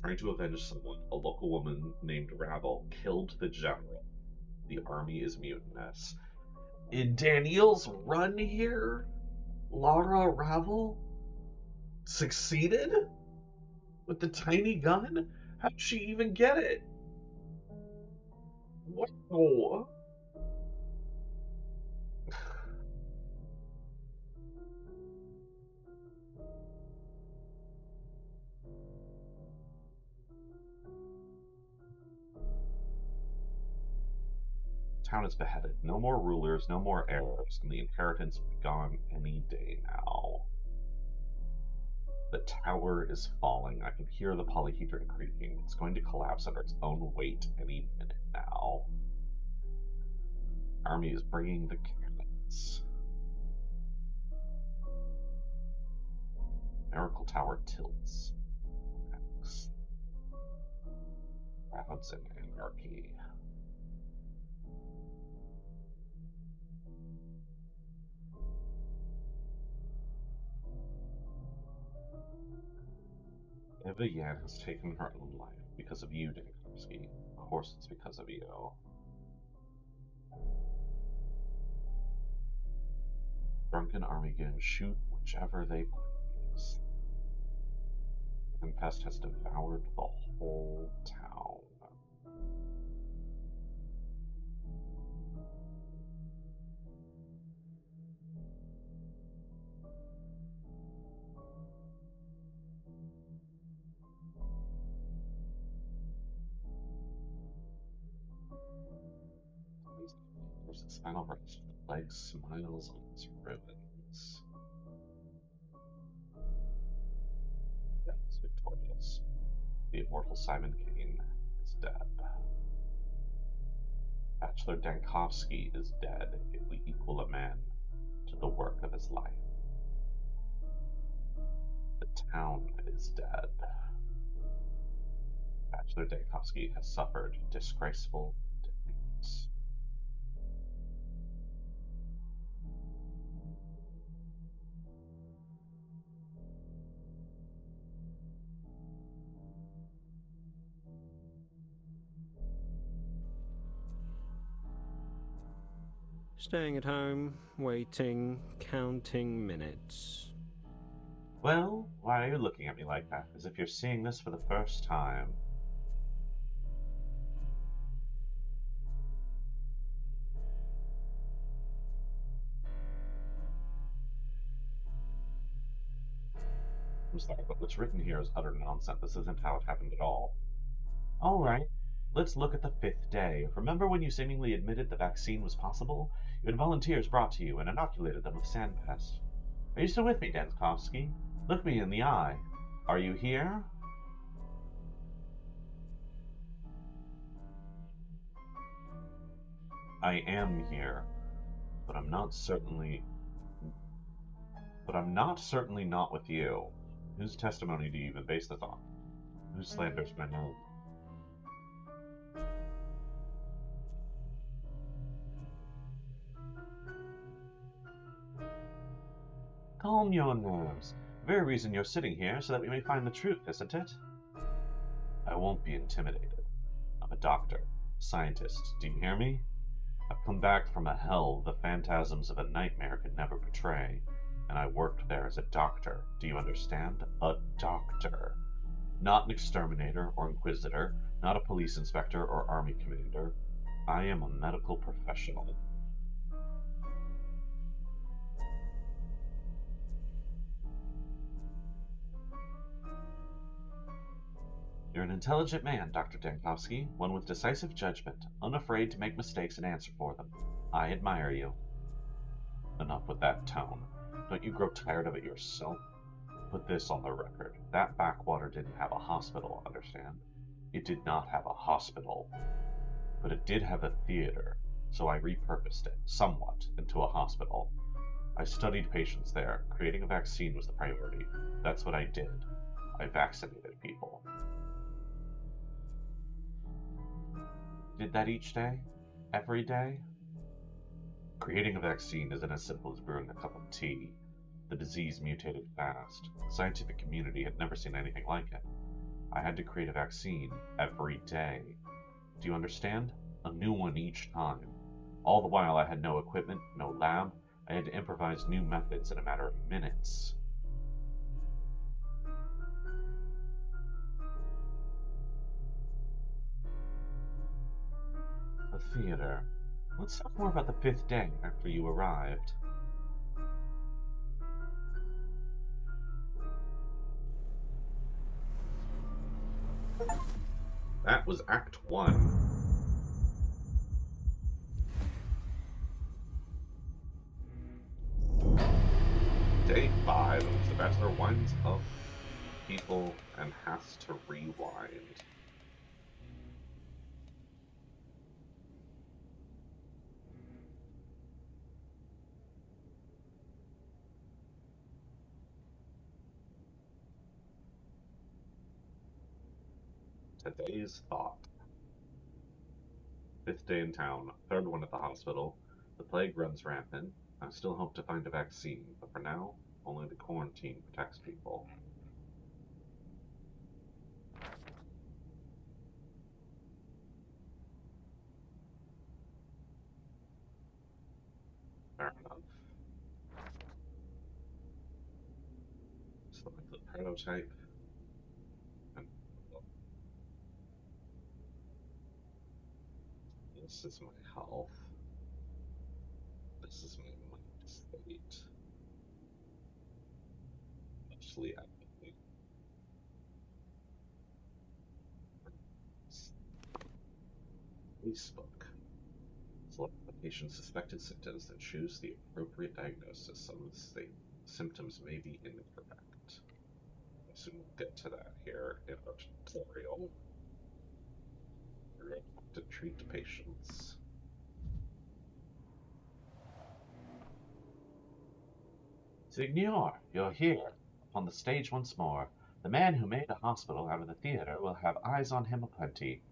Trying to avenge someone, a local woman named Ravel killed the general. The army is mutinous. In Daniel's run here, Lara Ravel succeeded with the tiny gun? How'd she even get it? Wow. Town is beheaded. No more rulers, no more heirs, and the inheritance will be gone any day now. The tower is falling. I can hear the polyhedron creaking. It's going to collapse under its own weight any minute now. Army is bringing the cannons. Miracle Tower tilts. Crowds and anarchy. Eva Yan has taken her own life because of you, Dankovsky. Of course it's because of you. Drunken army gangs shoot whichever they please. The pest has devoured the whole town. Its final rest, the plague smiles on its ruins. Death is victorious. The immortal Simon Kane is dead. Bachelor Dankovsky is dead if we equal a man to the work of his life. The town is dead. Bachelor Dankovsky has suffered disgraceful defeat. Staying at home, waiting, counting minutes. Well, why are you looking at me like that, as if you're seeing this for the first time? I'm sorry, but what's written here is utter nonsense. This isn't how it happened at all. Alright, let's look at the 5th day. Remember when you seemingly admitted the vaccine was possible? You had volunteers brought to you and inoculated them with sandpest. Are you still with me, Dankovsky? Look me in the eye. Are you here? I am here, but I'm certainly not with you. Whose testimony do you even base this on? Who slanders my name? Calm your nerves. The very reason you're sitting here is so that we may find the truth, isn't it? I won't be intimidated. I'm a doctor, a scientist, do you hear me? I've come back from a hell the phantasms of a nightmare could never portray, and I worked there as a doctor, do you understand? A doctor. Not an exterminator or inquisitor, not a police inspector or army commander. I am a medical professional. You're an intelligent man, Dr. Dankovsky, one with decisive judgment, unafraid to make mistakes and answer for them. I admire you. Enough with that tone. Don't you grow tired of it yourself? Put this on the record. That backwater didn't have a hospital, understand? It did not have a hospital. But it did have a theater, so I repurposed it, somewhat, into a hospital. I studied patients there. Creating a vaccine was the priority. That's what I did. I vaccinated people. Did that each day? Every day? Creating a vaccine isn't as simple as brewing a cup of tea. The disease mutated fast. The scientific community had never seen anything like it. I had to create a vaccine every day. Do you understand? A new one each time. All the while, I had no equipment, no lab. I had to improvise new methods in a matter of minutes. The theater. Let's talk more about the 5th day after you arrived. That was Act 1. Day 5, in which the Bachelor winds up people and has to rewind. Today's thought. 5th day in town, 3rd one at the hospital. The plague runs rampant. I still hope to find a vaccine, but for now, only the quarantine protects people. Fair enough. Select the prototype. And this is my health. This is my mind state. Mostly apathy. Facebook. Select the patient's suspected symptoms and choose the appropriate diagnosis. Some of the symptoms may be incorrect. So we'll get to that here in a tutorial. We're going to treat the patients. Signor, you're here, upon the stage once more. The man who made a hospital out of the theater will have eyes on him aplenty.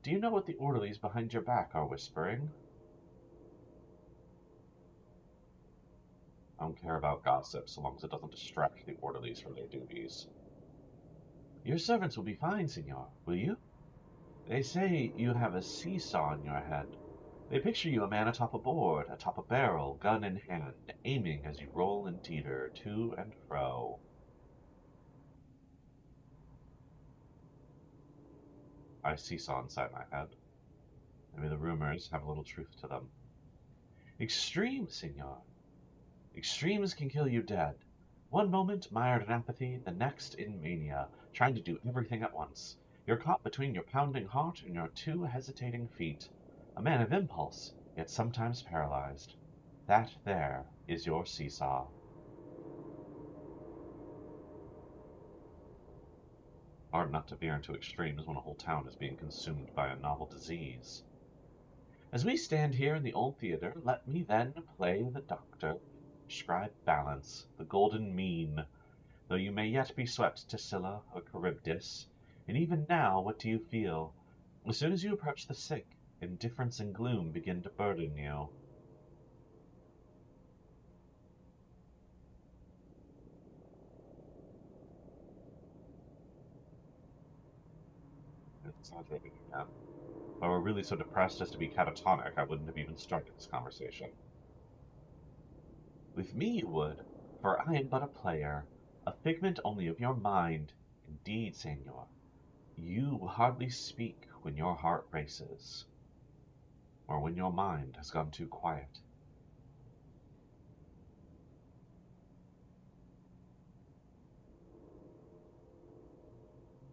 Do you know what the orderlies behind your back are whispering? I don't care about gossip, so long as it doesn't distract the orderlies from their duties. Your servants will be fine, Signor, will you? They say you have a seesaw in your head. They picture you a man atop a board, atop a barrel, gun in hand, aiming as you roll and teeter to and fro. I seesaw inside my head. Maybe the rumors have a little truth to them. Extreme, Signor. Extremes can kill you dead. One moment mired in apathy, the next in mania, trying to do everything at once. You're caught between your pounding heart and your 2 hesitating feet. A man of impulse, yet sometimes paralyzed. That there is your seesaw. Hard not to veer into extremes when a whole town is being consumed by a novel disease. As we stand here in the old theater, let me then play the doctor, prescribe balance, the golden mean. Though you may yet be swept to Scylla or Charybdis, and even now, what do you feel? As soon as you approach the sick, indifference and gloom begin to burden you. It's not really that. If I were really so depressed as to be catatonic, I wouldn't have even started this conversation. With me you would, for I am but a player, a figment only of your mind. Indeed, Senor, you hardly speak when your heart races, or when your mind has gone too quiet.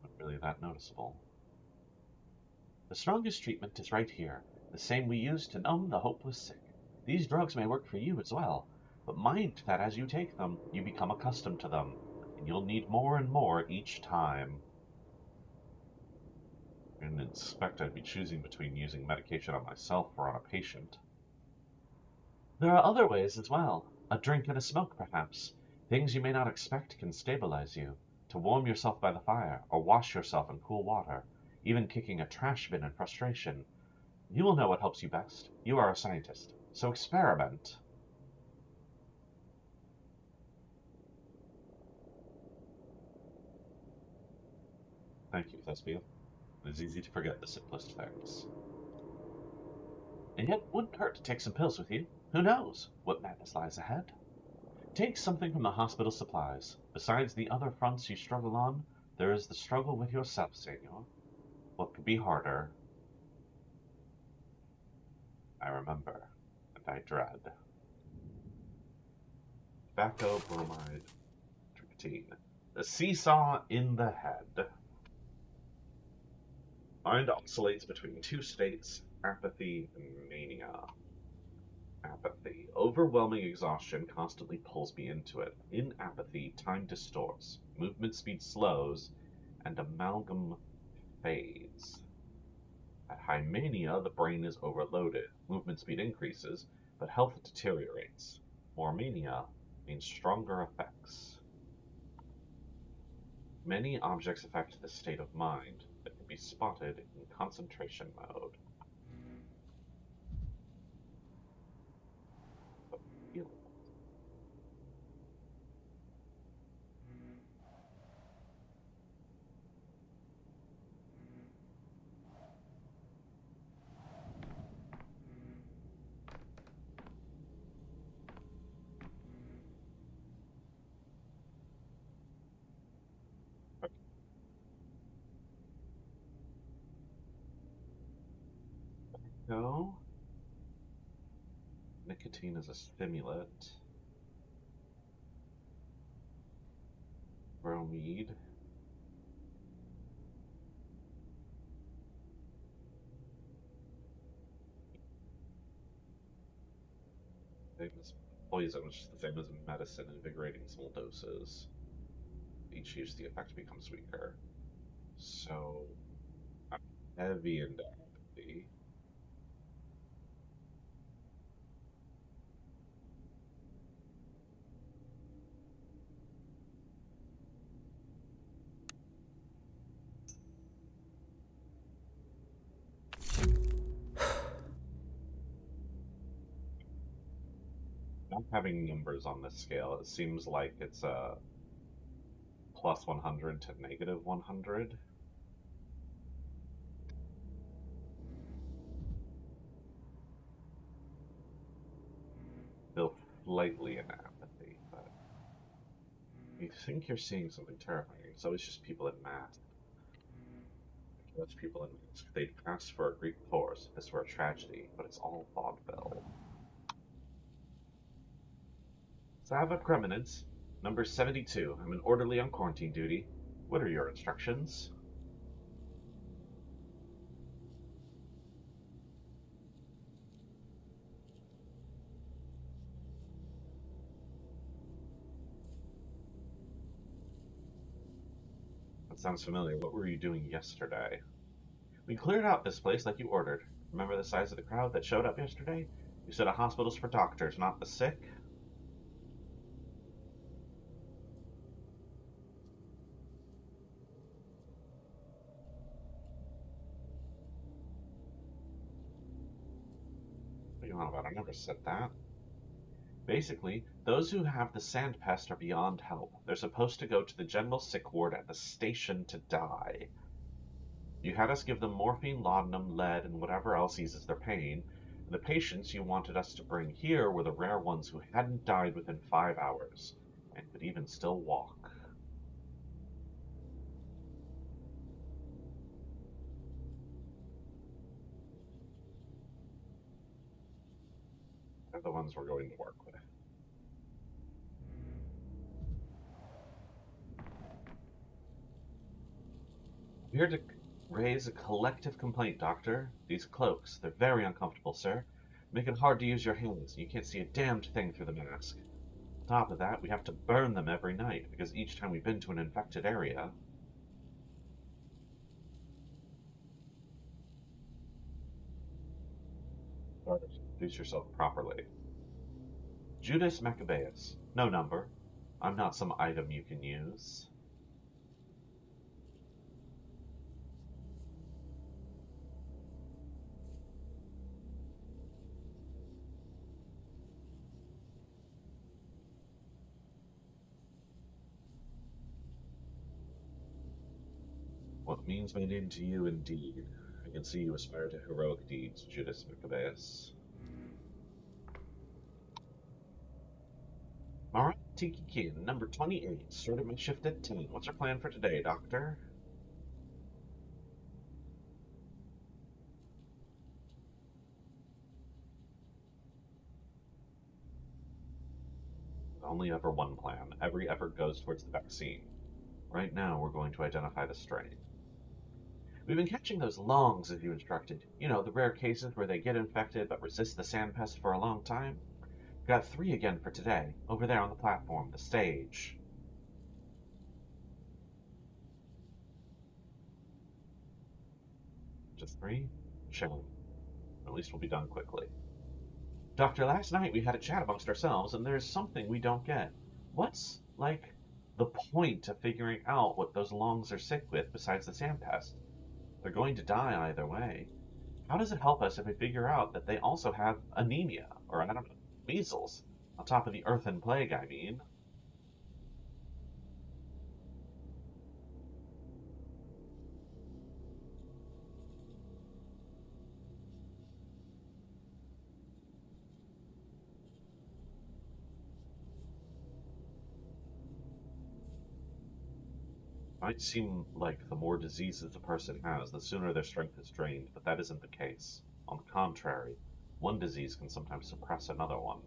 Not really that noticeable. The strongest treatment is right here, the same we use to numb the hopeless sick. These drugs may work for you as well, but mind that as you take them, you become accustomed to them, and you'll need more and more each time. I didn't expect I'd be choosing between using medication on myself or on a patient. There are other ways as well. A drink and a smoke, perhaps. Things you may not expect can stabilize you. To warm yourself by the fire, or wash yourself in cool water. Even kicking a trash bin in frustration. You will know what helps you best. You are a scientist, so experiment. Thank you, Thespian. It is easy to forget the simplest things. And yet it wouldn't hurt to take some pills with you. Who knows what madness lies ahead? Take something from the hospital supplies. Besides the other fronts you struggle on, there is the struggle with yourself, senor. What could be harder? I remember, and I dread. Tobacco, bromide, nicotine. The seesaw in the head. Mind oscillates between two states, apathy and mania. Apathy. Overwhelming exhaustion constantly pulls me into it. In apathy, time distorts, movement speed slows, and amalgam fades. At high mania, the brain is overloaded. Movement speed increases, but health deteriorates. More mania means stronger effects. Many objects affect this state of mind that can be spotted in concentration mode. No. Nicotine is a stimulant. Bromide. Same as poison, which is the same as medicine, invigorating small doses. Each use, the effect becomes weaker. So, I'm heavy into apathy. Not having numbers on this scale, it seems like it's a plus 100 to negative 100. Feel slightly in apathy, but you think you're seeing something terrifying. It's always just people in masks. Most people in masks. They'd pass for a Greek chorus if this were a tragedy, but it's all vaudeville. Sava Kremenets, number 72. I'm an orderly on quarantine duty. What are your instructions? That sounds familiar. What were you doing yesterday? We cleared out this place like you ordered. Remember the size of the crowd that showed up yesterday? You said a hospital's for doctors, not the sick? What are you on about? I never said that. Basically, those who have the sand pest are beyond help. They're supposed to go to the general sick ward at the station to die. You had us give them morphine, laudanum, lead, and whatever else eases their pain. And the patients you wanted us to bring here were the rare ones who hadn't died within 5 hours, and could even still walk. They're the ones we're going to work with. I'm here to raise a collective complaint, Doctor. These cloaks, they're very uncomfortable, sir. Make it hard to use your hands. You can't see a damned thing through the mask. On top of that, we have to burn them every night, because each time we've been to an infected area... Introduce yourself properly. Judas Maccabeus. No number. I'm not some item you can use. What means my name to you, indeed? I can see you aspire to heroic deeds, Judas Maccabeus. Alright, Tiki Kid, number 28. Started my shift at 10. What's our plan for today, Doctor? Only ever one plan. Every effort goes towards the vaccine. Right now, we're going to identify the strain. We've been catching those longs as you instructed. You know, the rare cases where they get infected but resist the sand pest for a long time. Got 3 again for today, over there on the platform, the stage. Just 3? Shame. At least we'll be done quickly. Doctor, last night we had a chat amongst ourselves, and there's something we don't get. What's, like, the point of figuring out what those longs are sick with besides the sand pest? They're going to die either way. How does it help us if we figure out that they also have anemia, or I don't know, measles, on top of the earthen plague, I mean? Might seem like the more diseases a person has, the sooner their strength is drained, but that isn't the case. On the contrary, one disease can sometimes suppress another one.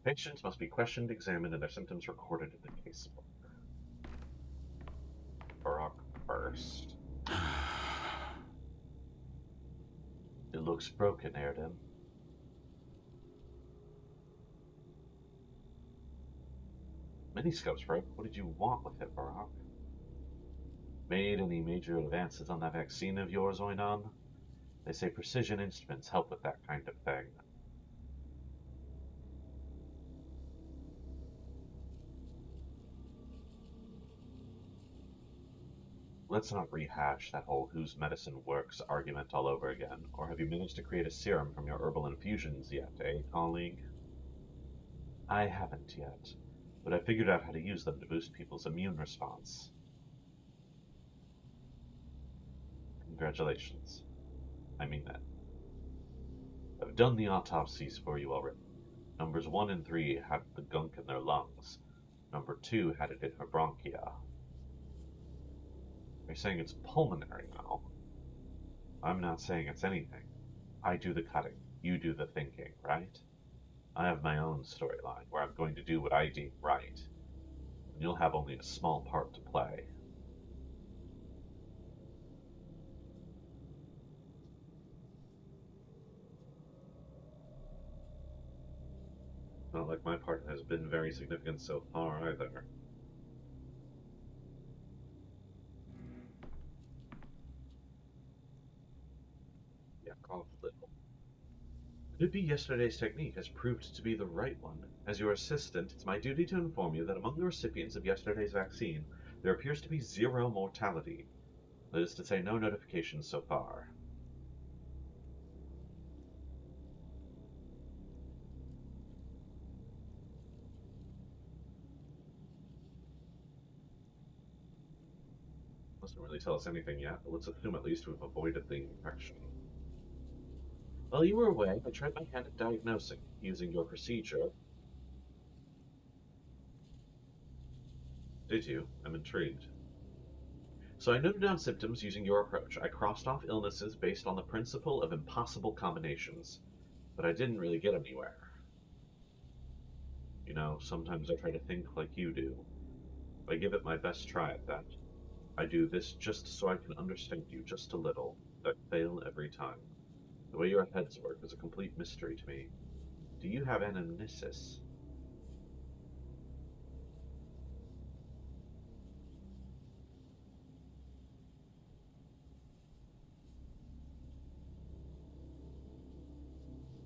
Patients must be questioned, examined, and their symptoms recorded in the casebook. Barak first. It looks broken, Erden. Miniscope's broke. What did you want with it, Barak? Made any major advances on that vaccine of yours, Oinon? They say precision instruments help with that kind of thing. Let's not rehash that whole whose medicine works argument all over again, or have you managed to create a serum from your herbal infusions yet, eh, colleague? I haven't yet, but I figured out how to use them to boost people's immune response. Congratulations. I mean that. I've done the autopsies for you already. Numbers 1 and 3 had the gunk in their lungs. Number 2 had it in her bronchia. You're saying it's pulmonary now. I'm not saying it's anything. I do the cutting, you do the thinking, right? I have my own storyline where I'm going to do what I deem right, and you'll have only a small part to play. Not like my part has been very significant so far either. Yakov Little. Could it be yesterday's technique has proved to be the right one? As your assistant, it's my duty to inform you that among the recipients of yesterday's vaccine, there appears to be 0 mortality. That is to say, no notifications so far. Doesn't really tell us anything yet, but let's assume at least we've avoided the infection. While you were away, I tried my hand at diagnosing, using your procedure. Did you? I'm intrigued. So I noted down symptoms using your approach. I crossed off illnesses based on the principle of impossible combinations, but I didn't really get anywhere. You know, sometimes I try to think like you do. I give it my best try at that. I do this just so I can understand you just a little, but fail every time. The way your heads work is a complete mystery to me. Do you have anamnesis?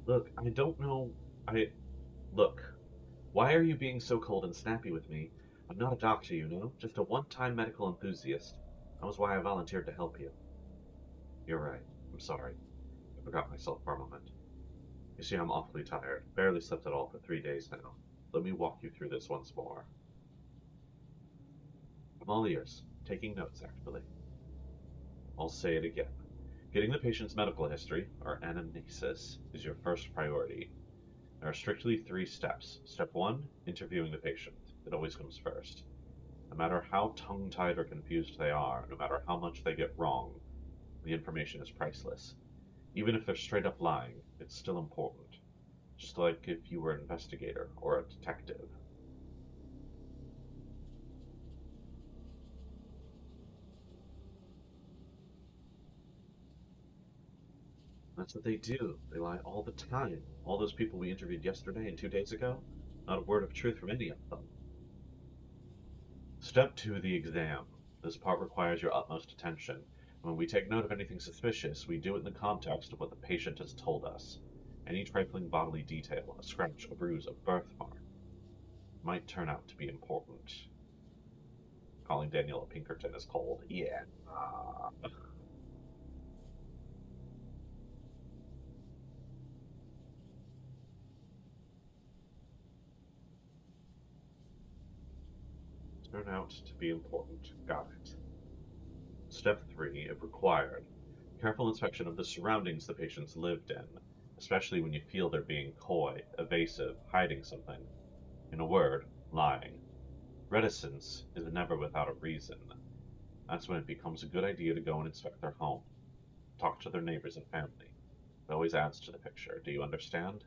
Look, I don't know. Look, why are you being so cold and snappy with me? I'm not a doctor, you know, just a one-time medical enthusiast. That was why I volunteered to help you. You're right. I'm sorry. I forgot myself for a moment. You see, I'm awfully tired. Barely slept at all for 3 days now. Let me walk you through this once more. I'm all ears. Taking notes, actually. I'll say it again. Getting the patient's medical history, or anamnesis, is your first priority. There are strictly 3 steps. Step 1, interviewing the patient. It always comes first. No matter how tongue-tied or confused they are, no matter how much they get wrong, the information is priceless. Even if they're straight up lying, it's still important. Just like if you were an investigator or a detective. That's what they do. They lie all the time. All those people we interviewed yesterday and 2 days ago, not a word of truth from any of them. Step 2, the exam. This part requires your utmost attention. When we take note of anything suspicious, we do it in the context of what the patient has told us. Any trifling bodily detail, a scratch, a bruise, a birthmark, might turn out to be important. Calling Daniel a Pinkerton is cold. Yeah. Turn out to be important. Got it. Step 3, if required. Careful inspection of the surroundings the patients lived in, especially when you feel they're being coy, evasive, hiding something. In a word, lying. Reticence is never without a reason. That's when it becomes a good idea to go and inspect their home. Talk to their neighbors and family. It always adds to the picture. Do you understand?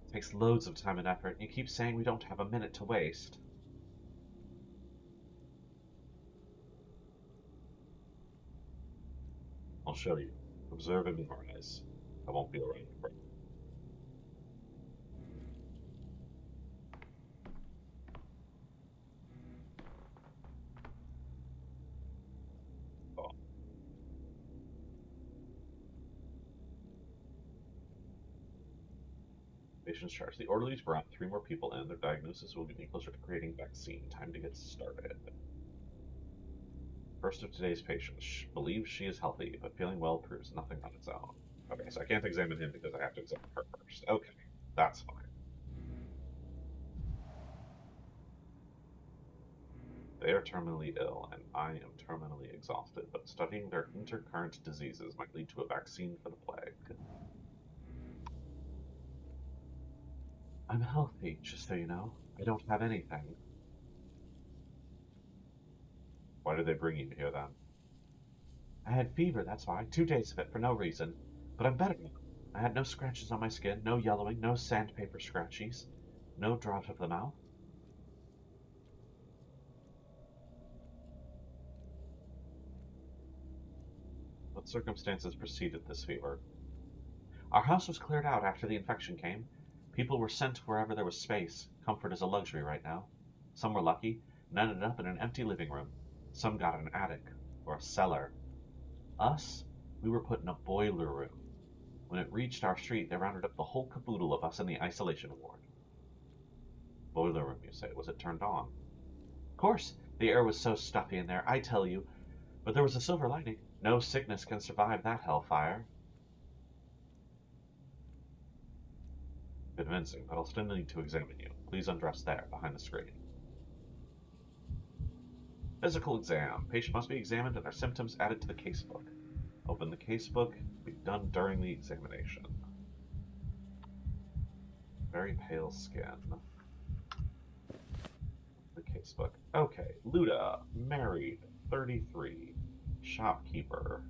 It takes loads of time and effort, and you keep saying we don't have a minute to waste. I'll show you. Observe and memorize. I won't be around for oh. Patient's charge. The orderlies brought 3 more people in. Their diagnosis will get me closer to creating vaccine. Time to get started. First of today's patients believes she is healthy, but feeling well proves nothing on its own. Okay, so I can't examine him because I have to examine her first. Okay, that's fine. They are terminally ill, and I am terminally exhausted, but studying their intercurrent diseases might lead to a vaccine for the plague. I'm healthy, just so you know. I don't have anything. Why did they bring you here then? I had fever, that's why. 2 days of it for no reason. But I'm better now. I had no scratches on my skin, no yellowing, no sandpaper scratchies, no drought of the mouth. What circumstances preceded this fever? Our house was cleared out after the infection came. People were sent wherever there was space. Comfort is a luxury right now. Some were lucky and ended up in an empty living room. Some got an attic or a cellar. Us, we were put in a boiler room. When it reached our street, they rounded up the whole caboodle of us in the isolation ward. Boiler room, you say? Was it turned on? Of course, the air was so stuffy in there, I tell you. But there was a silver lining. No sickness can survive that hellfire. Convincing, but I'll still need to examine you. Please undress there, behind the screen. Physical exam. Patient must be examined and their symptoms added to the casebook. Open the casebook. Be done during the examination. Very pale skin. The casebook. Okay. Luda. Married. 33. Shopkeeper.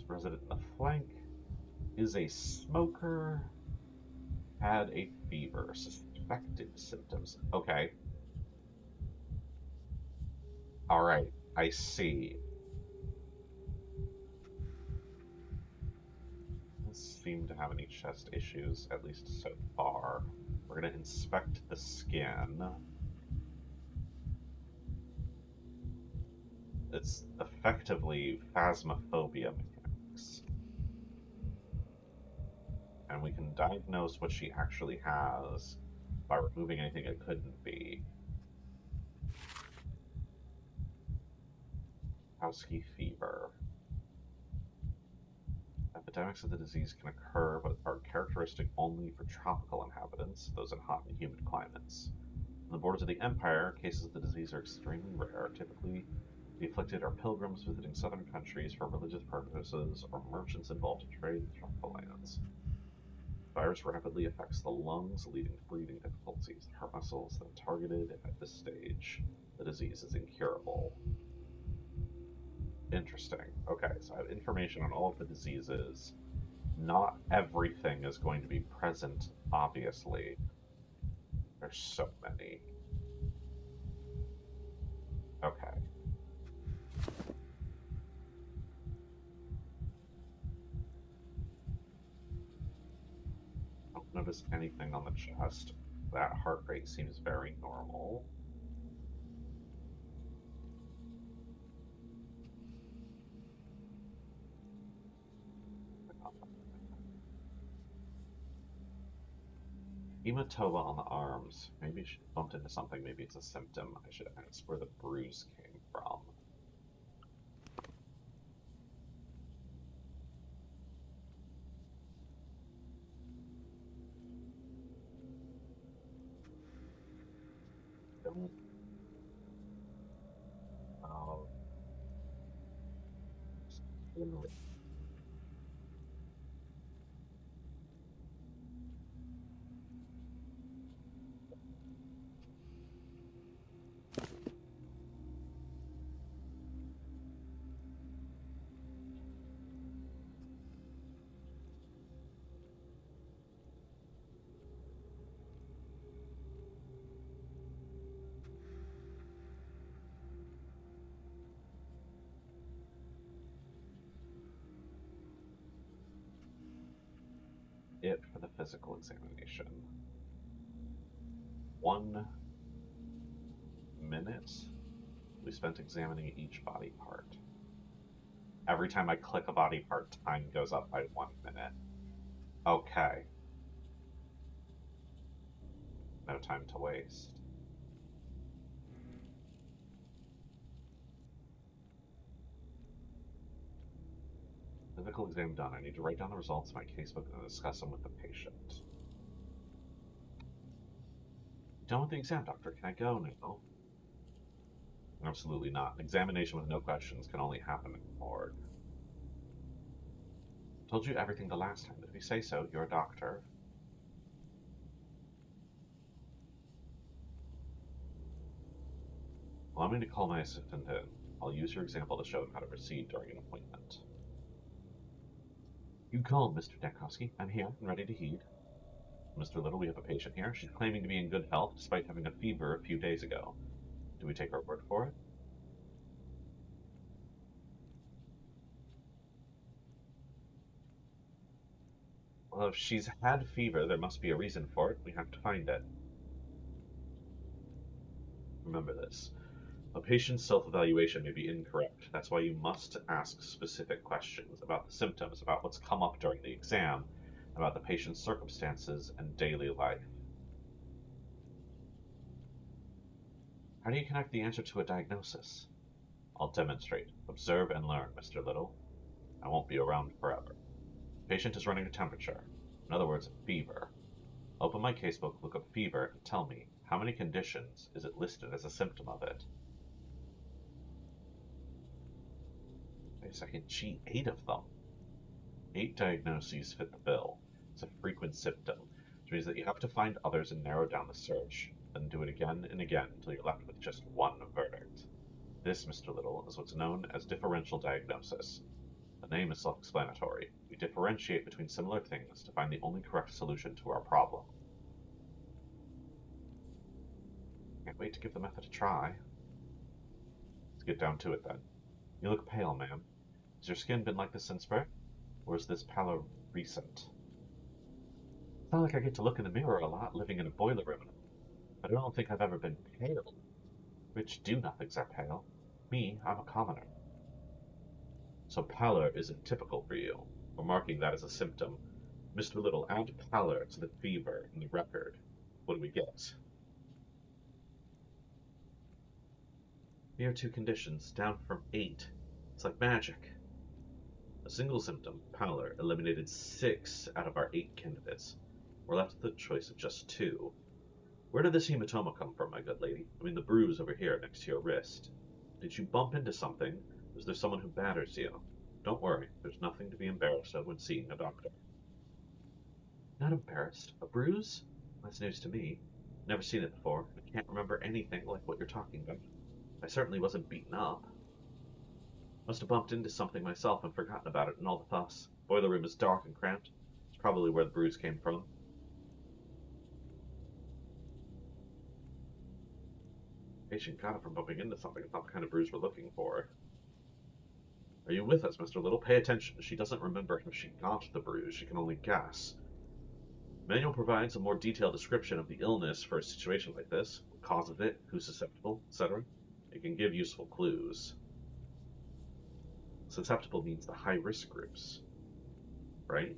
Resident in the flank. Is a smoker. Had a fever. Suspected symptoms. Okay. Alright. I see. Doesn't seem to have any chest issues, at least so far. We're going to inspect the skin. It's effectively phasmophobia mechanics. And we can diagnose what she actually has by removing anything it couldn't be. Housekeeping fever. Epidemics of the disease can occur, but are characteristic only for tropical inhabitants, those in hot and humid climates. On the borders of the Empire, cases of the disease are extremely rare. Typically, the afflicted are pilgrims visiting southern countries for religious purposes or merchants involved in trade in tropical lands. The virus rapidly affects the lungs, leading to breathing difficulties. The heart muscle is then targeted. At this stage, the disease is incurable. Interesting. Okay, so I have information on all of the diseases. Not everything is going to be present, obviously. There's so many. Okay. Don't notice anything on the chest. That heart rate seems very normal. Hematoma on the arms. Maybe she bumped into something. Maybe it's a symptom. I should ask where the bruise came from. Don't. It for the physical examination. 1 minute we spent examining each body part. Every time I click a body part, time goes up by 1 minute. Okay. No time to waste. Physical exam done. I need to write down the results of my casebook and discuss them with the patient. Done with the exam, doctor. Can I go now? Absolutely not. An examination with no questions can only happen in the morgue. Told you everything the last time. If you say so, you're a doctor. Allow me to call my assistant in. I'll use your example to show him how to proceed during an appointment. You called, Mr. Dekowski. I'm here and ready to heed. Mr. Little, we have a patient here. She's claiming to be in good health despite having a fever a few days ago. Do we take her word for it? Well, if she's had fever, there must be a reason for it. We have to find it. Remember this. A patient's self-evaluation may be incorrect. That's why you must ask specific questions about the symptoms, about what's come up during the exam, about the patient's circumstances and daily life. How do you connect the answer to a diagnosis? I'll demonstrate. Observe and learn, Mr. Little. I won't be around forever. Patient is running a temperature. In other words, fever. Open my casebook, look up fever, and tell me, how many conditions is it listed as a symptom of it? Wait a second, gee, 8 of them. 8 diagnoses fit the bill. It's a frequent symptom, which means that you have to find others and narrow down the search, then do it again and again until you're left with just one verdict. This, Mr. Little, is what's known as differential diagnosis. The name is self-explanatory. We differentiate between similar things to find the only correct solution to our problem. Can't wait to give the method a try. Let's get down to it then. You look pale, ma'am. Has your skin been like this since birth? Or is this pallor recent? It's not like I get to look in the mirror a lot living in a boiler room, but I don't think I've ever been pale. Rich do-nothings are pale. Me, I'm a commoner. So pallor isn't typical for you. We're marking that as a symptom. Mr. Little, add pallor to the fever in the record. What do we get? Mere 2 conditions, down from 8. It's like magic. A single symptom, pallor, eliminated 6 out of our 8 candidates. We're left with a choice of just 2. Where did this hematoma come from, my good lady? I mean the bruise over here next to your wrist. Did you bump into something? Was there someone who batters you? Don't worry, there's nothing to be embarrassed of when seeing a doctor. Not embarrassed? A bruise? That's news to me. Never seen it before. I can't remember anything like what you're talking about. I certainly wasn't beaten up. Must have bumped into something myself and forgotten about it in all the fuss. Boiler room is dark and cramped. It's probably where the bruise came from. Patient got it from bumping into something. It's not the kind of bruise we're looking for. Are you with us, Mr. Little? Pay attention. She doesn't remember how she got the bruise. She can only guess. Manual provides a more detailed description of the illness for a situation like this. The cause of it, who's susceptible, etc. It can give useful clues. Susceptible means the high-risk groups, right?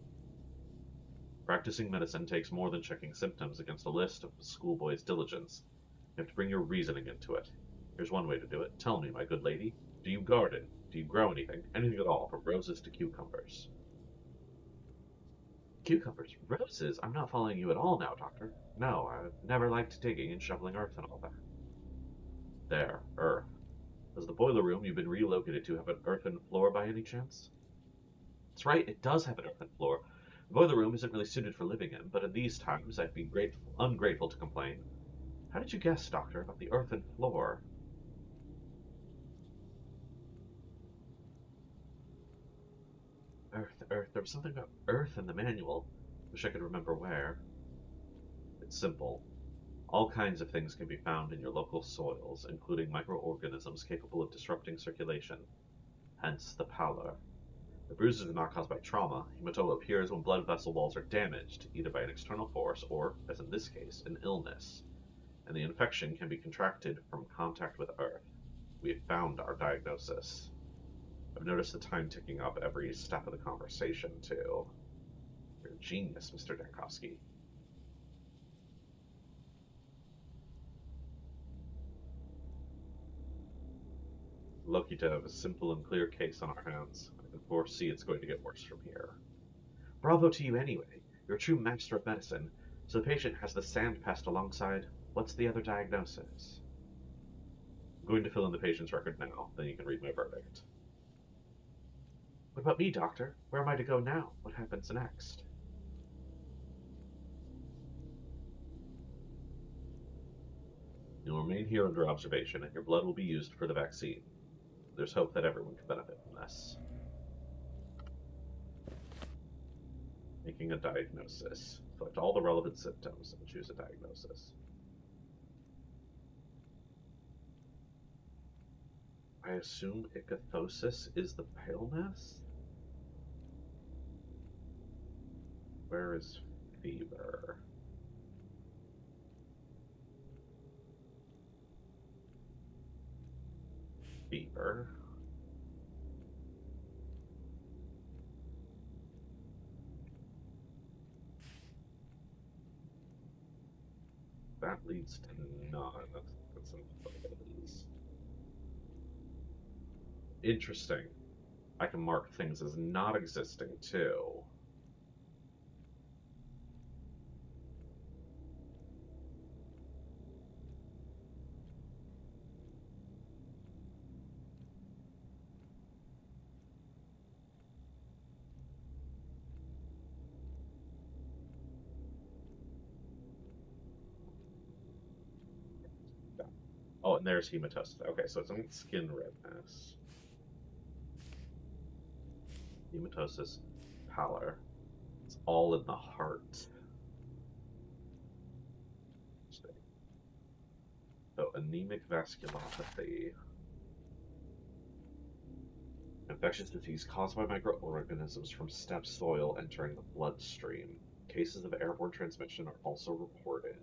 Practicing medicine takes more than checking symptoms against a list of a schoolboy's diligence. You have to bring your reasoning into it. Here's one way to do it. Tell me, my good lady, do you garden? Do you grow anything? Anything at all, from roses to cucumbers? Cucumbers? Roses? I'm not following you at all now, Doctor. No, I've never liked digging and shoveling earth and all that. There, earth. Does the boiler room you've been relocated to have an earthen floor by any chance? That's right, it does have an earthen floor. The boiler room isn't really suited for living in, but in these times I'd be ungrateful to complain. How did you guess, Doctor, about the earthen floor? Earth. There was something about earth in the manual. Wish I could remember where. It's simple. All kinds of things can be found in your local soils, including microorganisms capable of disrupting circulation. Hence the pallor. The bruises are not caused by trauma. Hematoma appears when blood vessel walls are damaged, either by an external force or, as in this case, an illness. And the infection can be contracted from contact with earth. We have found our diagnosis. I've noticed the time ticking up every step of the conversation, too. You're a genius, Mr. Dankowski. Lucky to have a simple and clear case on our hands. I can foresee it's going to get worse from here. Bravo to you anyway. You're a true master of medicine. So the patient has the sand pest alongside. What's the other diagnosis? I'm going to fill in the patient's record now, then you can read my verdict. What about me, Doctor? Where am I to go now? What happens next? You'll remain here under observation, and your blood will be used for the vaccine. There's hope that everyone can benefit from this. Making a diagnosis. Select all the relevant symptoms and choose a diagnosis. I assume ichthyosis is the paleness? Where is fever? Fever. That leads to none. That's what it is. Interesting. I can mark things as not existing too. Oh, and there's hematosis. Okay, so it's on skin redness. Hematosis, pallor. It's all in the heart. So, anemic vasculopathy. Infectious disease caused by microorganisms from steppe soil entering the bloodstream. Cases of airborne transmission are also reported,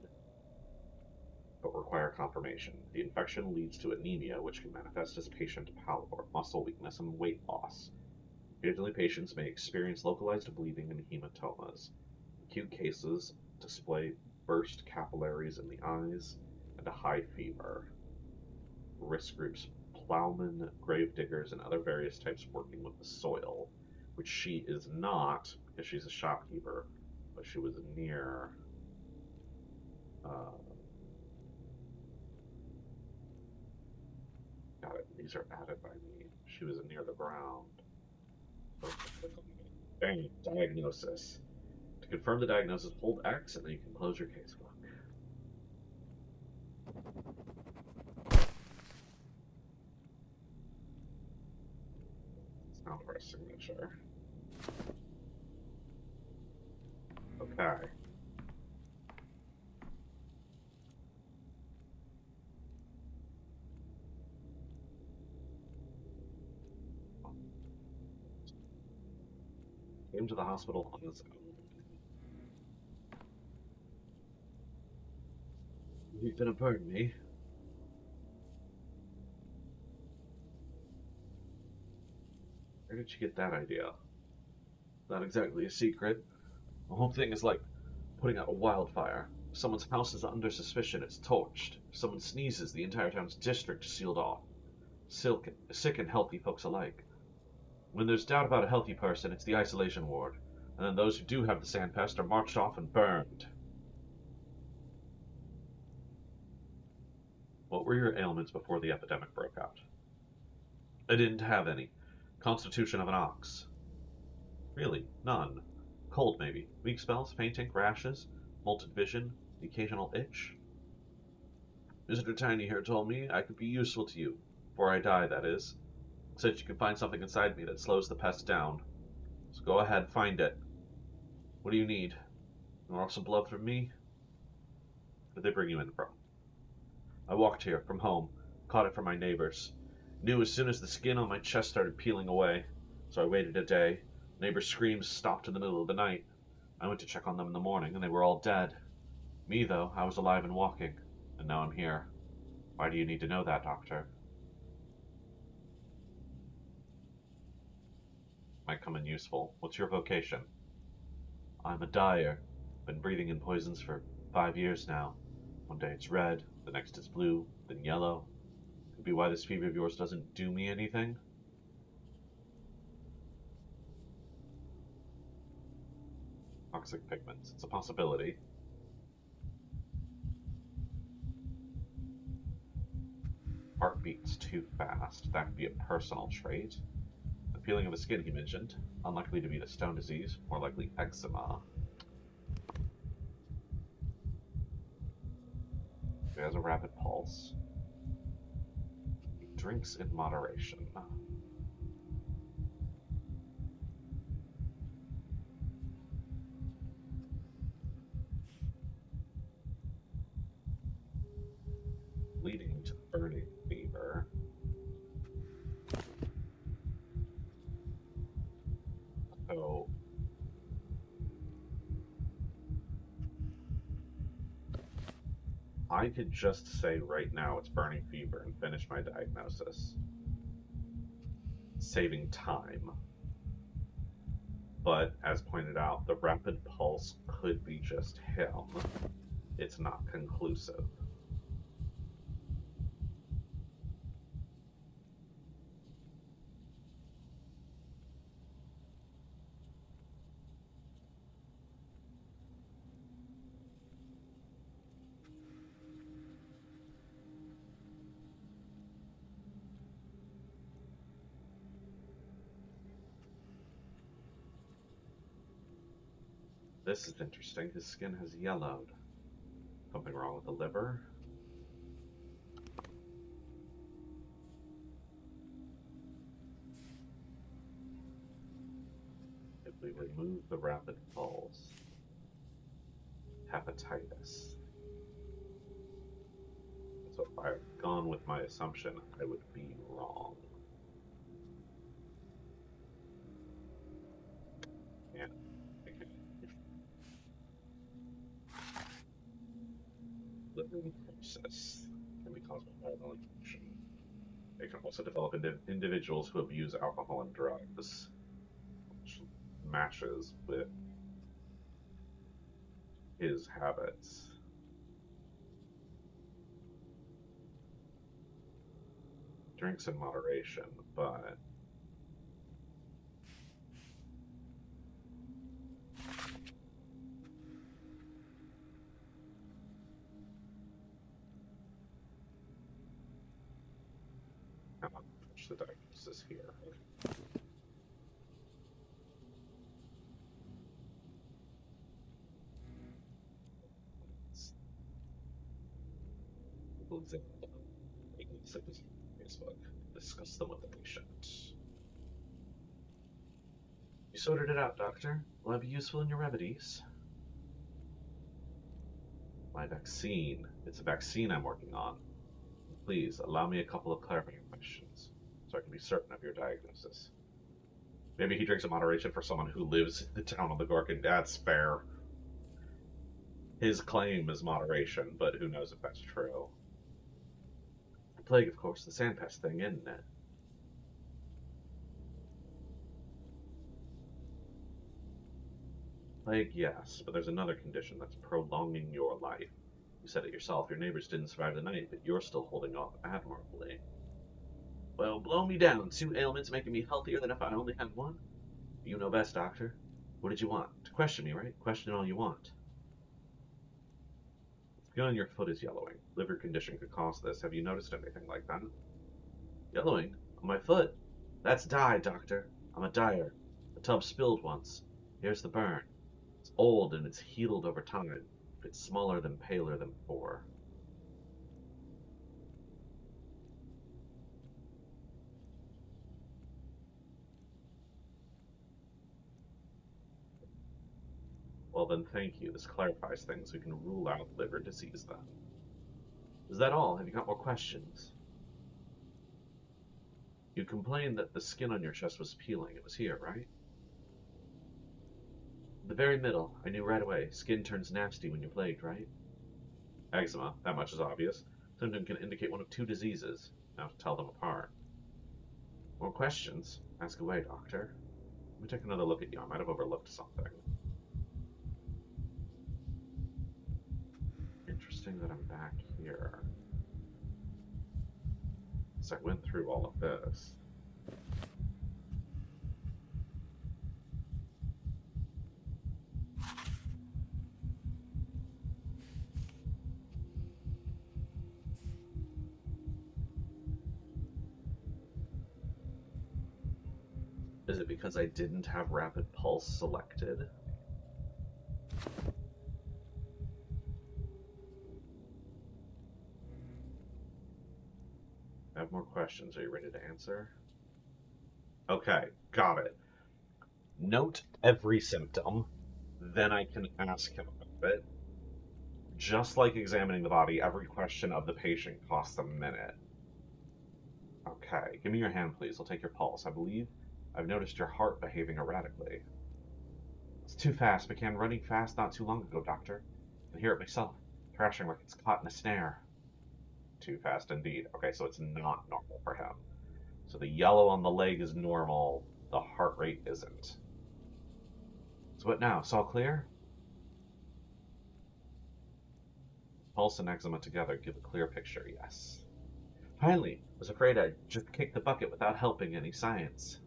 but require confirmation. The infection leads to anemia, which can manifest as patient pallor, muscle weakness, and weight loss. Occasionally, patients may experience localized bleeding and hematomas. Acute cases display burst capillaries in the eyes, and a high fever. Risk groups plowmen, grave diggers, and other various types working with the soil, which she is not because she's a shopkeeper, but she was near. Got it. These are added by me. She was near the ground. Bang, diagnosis. To confirm the diagnosis, hold X and then you can close your casebook. It's not for a signature. Okay. Came to the hospital on his own. You're gonna pardon me. Where did you get that idea? Not exactly a secret. The whole thing is like putting out a wildfire. If someone's house is under suspicion, it's torched. If someone sneezes, the entire town's district is sealed off. Sick and healthy folks alike. When there's doubt about a healthy person, it's the isolation ward. And then those who do have the sandpest are marched off and burned. What were your ailments before the epidemic broke out? I didn't have any. Constitution of an ox. Really, none. Cold, maybe. Weak spells, fainting, rashes, molted vision, the occasional itch. Mr. Tiny here told me I could be useful to you. Before I die, that is. Said you could find something inside me that slows the pest down. So go ahead, find it. What do you need? You want some blood from me? Where did they bring you in from? I walked here, from home. Caught it from my neighbors. Knew as soon as the skin on my chest started peeling away. So I waited a day. Neighbors' screams stopped in the middle of the night. I went to check on them in the morning, and they were all dead. Me, though, I was alive and walking. And now I'm here. Why do you need to know that, Doctor? Might come in useful. What's your vocation? I'm a dyer. Been breathing in poisons for 5 years now. One day it's red, the next it's blue, then yellow. Could be why this fever of yours doesn't do me anything. Toxic pigments. It's a possibility. Heart beats too fast. That could be a personal trait. The peeling of the skin he mentioned. Unlikely to be the stone disease. More likely eczema. He has a rapid pulse. He drinks in moderation. Leading to burning fever. So I could just say right now it's burning fever and finish my diagnosis. Saving time. But as pointed out, the rapid pulse could be just him. It's not conclusive. This is interesting. His skin has yellowed. Something wrong with the liver? If we remove the rapid pulse, hepatitis. So if I had gone with my assumption, I would be wrong. And liver necrosis can be caused by viral infection. It can also develop in individuals who abuse alcohol and drugs, which matches with his habits. Drinks in moderation, but I'm not push the diagnosis here. We'll examine them. Facebook. Discuss them with the patient. You sorted it out, Doctor. Will I be useful in your remedies? My vaccine. It's a vaccine I'm working on. Please, allow me a couple of clarifying questions, so I can be certain of your diagnosis. Maybe he drinks in moderation for someone who lives in the town on the Gorgon. That's fair. His claim is moderation, but who knows if that's true. The plague, of course, the sandpest thing, isn't it? Plague, yes, but there's another condition that's prolonging your life. You said it yourself, your neighbors didn't survive the night, but you're still holding off admirably. Well, blow me down. 2 ailments making me healthier than if I only had one? You know best, Doctor. What did you want? To question me, right? Question all you want. The skin on your foot is yellowing. Liver condition could cause this. Have you noticed anything like that? Yellowing? On my foot? That's dye, Doctor. I'm a dyer. The tub spilled once. Here's the burn. It's old and it's healed over time. It's smaller than paler than before. Well then, thank you. This clarifies things. We can rule out liver disease then. Is that all? Have you got more questions? You complained that the skin on your chest was peeling. It was here, right? The very middle. I knew right away. Skin turns nasty when you're plagued, right? Eczema. That much is obvious. Symptom can indicate one of 2 diseases. Now to tell them apart. More questions? Ask away, Doctor. Let me take another look at you. I might have overlooked something. Interesting that I'm back here. So I went through all of this. Is it because I didn't have Rapid Pulse selected? I have more questions. Are you ready to answer? Okay, got it. Note every symptom, then I can ask him about it. Just like examining the body, every question of the patient costs a minute. Okay, give me your hand, please. I'll take your pulse. I believe I've noticed your heart behaving erratically. It's too fast. Began running fast not too long ago, Doctor. I can hear it myself, thrashing like it's caught in a snare. Too fast indeed. Okay, so it's not normal for him. So the yellow on the leg is normal, the heart rate isn't. So what now? It's all clear? Pulse and eczema together give a clear picture, yes. Finally, was afraid I'd just kick the bucket without helping any science.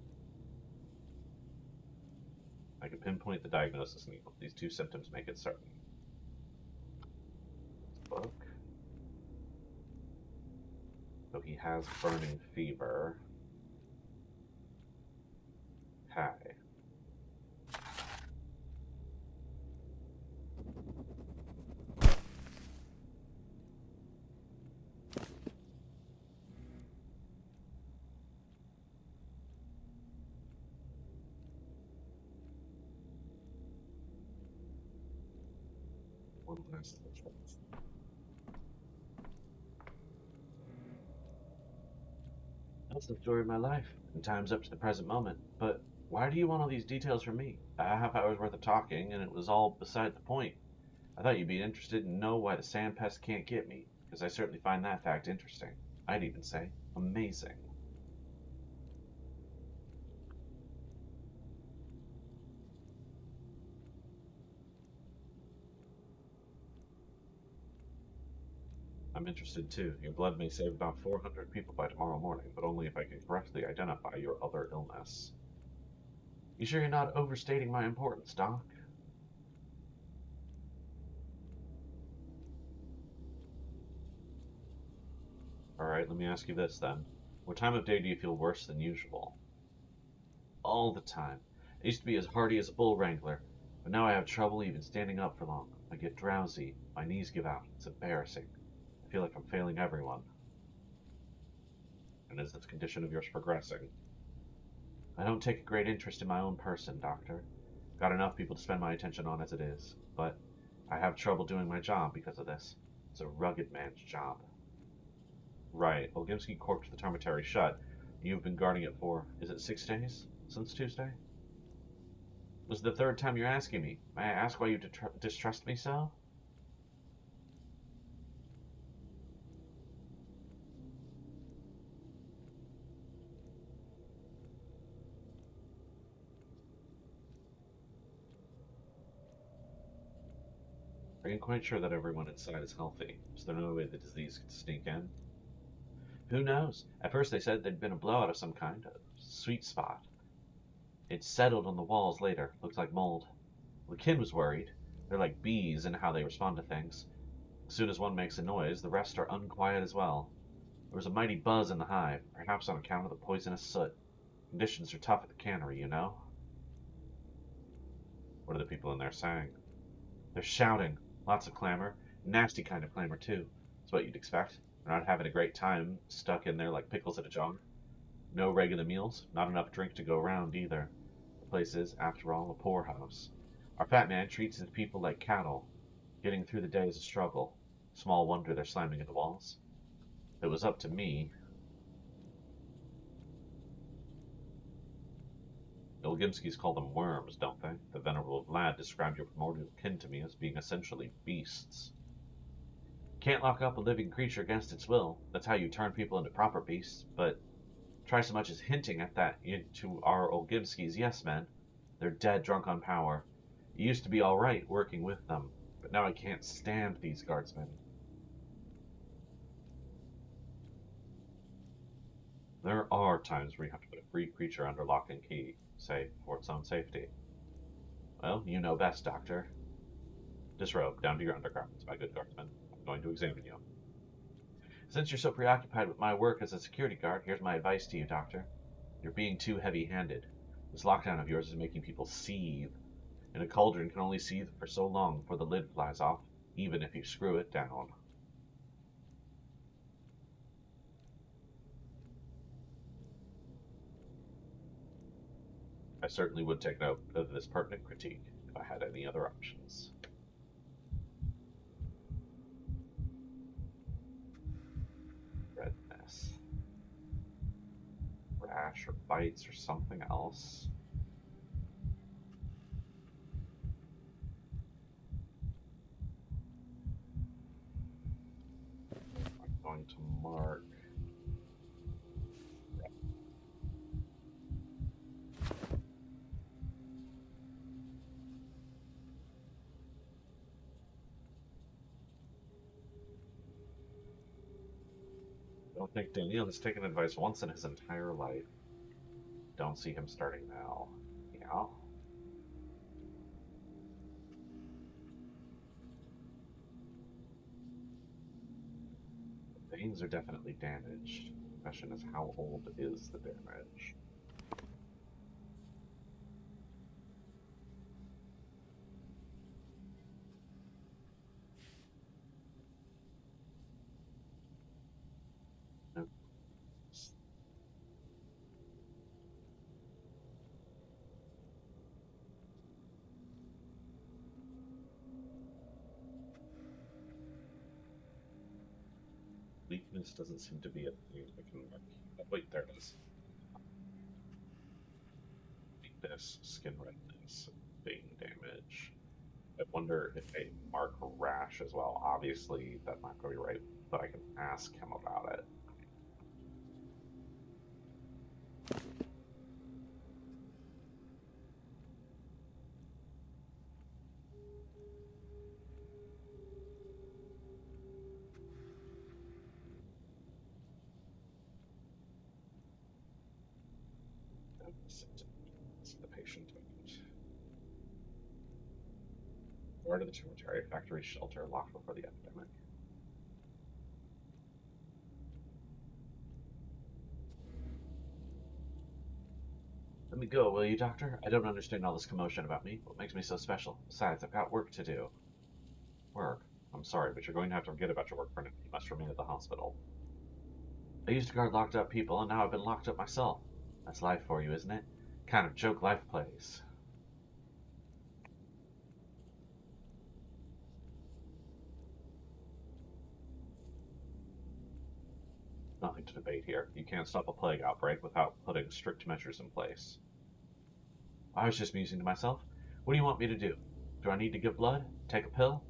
I can pinpoint the diagnosis and these 2 symptoms make it certain. Book. So he has burning fever. Okay. One last thing. That's the story of my life, and time's up to the present moment. But why do you want all these details from me? A half hour's worth of talking, and it was all beside the point. I thought you'd be interested in know why the sandpest can't get me, because I certainly find that fact interesting. I'd even say amazing. I'm interested too. Your blood may save about 400 people by tomorrow morning, but only if I can correctly identify your other illness. You sure you're not overstating my importance, Doc? Alright, let me ask you this then. What time of day do you feel worse than usual? All the time. I used to be as hardy as a bull wrangler, but now I have trouble even standing up for long. I get drowsy, my knees give out. It's embarrassing. I feel like I'm failing everyone. And is this condition of yours progressing? I don't take a great interest in my own person, Doctor. Got enough people to spend my attention on as it is, but I have trouble doing my job because of this. It's a rugged man's job. Right, Olgimsky corked the dormitory shut. You've been guarding it for, is it 6 days? Since Tuesday? This is the third time you're asking me. May I ask why you distrust me so? Are you quite sure that everyone inside is healthy? Is there no way the disease could sneak in? Who knows? At first they said there'd been a blowout of some kind, a sweet spot. It settled on the walls later, looked like mold. The kid was worried. They're like bees in how they respond to things. As soon as one makes a noise, the rest are unquiet as well. There was a mighty buzz in the hive, perhaps on account of the poisonous soot. Conditions are tough at the cannery, you know. What are the people in there saying? They're shouting. Lots of clamor. Nasty kind of clamor, too. It's what you'd expect. They're not having a great time, stuck in there like pickles at a jar. No regular meals, not enough drink to go around either. The place is, after all, a poorhouse. Our fat man treats his people like cattle. Getting through the day is a struggle. Small wonder they're slamming into walls. If it was up to me... The Olgimskis call them worms, don't they? The venerable Vlad described your primordial kin to me as being essentially beasts. Can't lock up a living creature against its will. That's how you turn people into proper beasts, but try so much as hinting at that to our Olgimskis, yes, men. They're dead drunk on power. It used to be all right working with them, but now I can't stand these guardsmen. There are times where you have to put a free creature under lock and key, say, for its own safety. Well, you know best, Doctor. Disrobe, down to your undergarments, my good guardsman. I'm going to examine you. Since you're so preoccupied with my work as a security guard, here's my advice to you, Doctor. You're being too heavy-handed. This lockdown of yours is making people seethe. And a cauldron can only seethe for so long before the lid flies off, even if you screw it down. I certainly would take note of this pertinent critique if I had any other options. Redness. Rash or bites or something else. I'm going to mark. Don't think Daniel has taken advice once in his entire life. Don't see him starting now. Yeah. The veins are definitely damaged. The question is, how old is the damage? Nope. Weakness doesn't seem to be a thing I can mark. Oh, wait, there it is. Weakness, skin redness, vein damage. I wonder if a mark rash as well. Obviously, that's not going to be right, but I can ask him about it. See the patient. Word of the cemetery, factory shelter locked before the epidemic. Let me go, will you, Doctor? I don't understand all this commotion about me. What makes me so special? Besides, I've got work to do. Work? I'm sorry, but you're going to have to forget about your work for now. You must remain at the hospital. I used to guard locked up people, and now I've been locked up myself. That's life for you, isn't it? Kind of joke life plays. Nothing to debate here. You can't stop a plague outbreak without putting strict measures in place. I was just musing to myself. What do you want me to do? Do I need to give blood? Take a pill?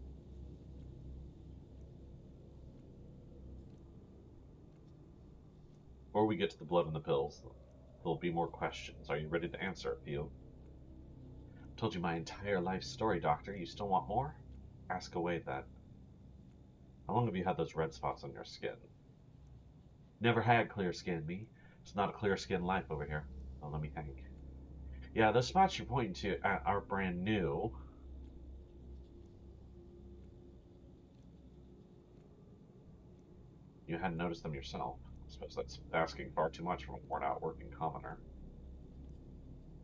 Before we get to the blood and the pills, there'll be more questions. Are you ready to answer a few? Told you my entire life story, Doctor. You still want more? Ask away, then. How long have you had those red spots on your skin? Never had clear skin, me. It's not a clear skin life over here. Oh, let me think. Yeah, those spots you're pointing to are brand new. You hadn't noticed them yourself. I suppose that's asking far too much from a worn-out working commoner.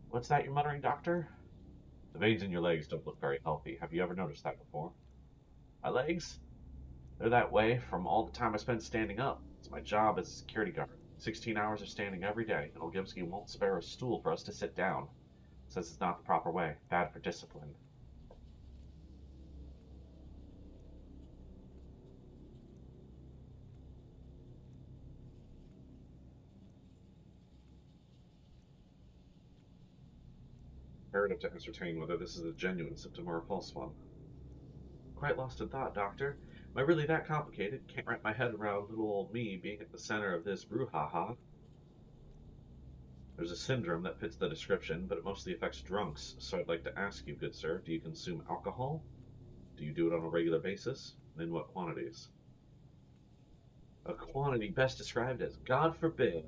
What's that you're muttering, Doctor? The veins in your legs don't look very healthy. Have you ever noticed that before? My legs? They're that way from all the time I spend standing up. It's my job as a security guard. 16 hours of standing every day, and Olgiewski won't spare a stool for us to sit down. Says it's not the proper way. Bad for discipline. Imperative to ascertain whether this is a genuine symptom or a false one. Quite lost in thought, Doctor. Am I really that complicated? Can't wrap my head around little old me being at the center of this brouhaha. There's a syndrome that fits the description, but it mostly affects drunks, so I'd like to ask you, good sir, do you consume alcohol? Do you do it on a regular basis? And in what quantities? A quantity best described as God forbid.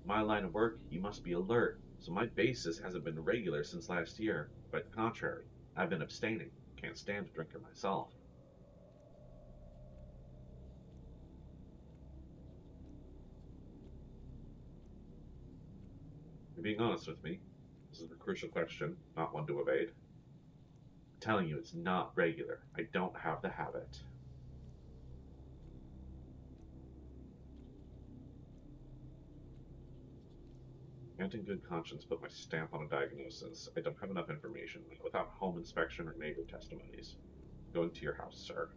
My line of work, you must be alert, so my basis hasn't been regular since last year. Quite the contrary. I've been abstaining. Can't stand a drinker myself. You're being honest with me. This is the crucial question, not one to evade. I'm telling you, it's not regular. I don't have the habit. Can't in good conscience put my stamp on a diagnosis. I don't have enough information without home inspection or neighbor testimonies. Going to your house, sir.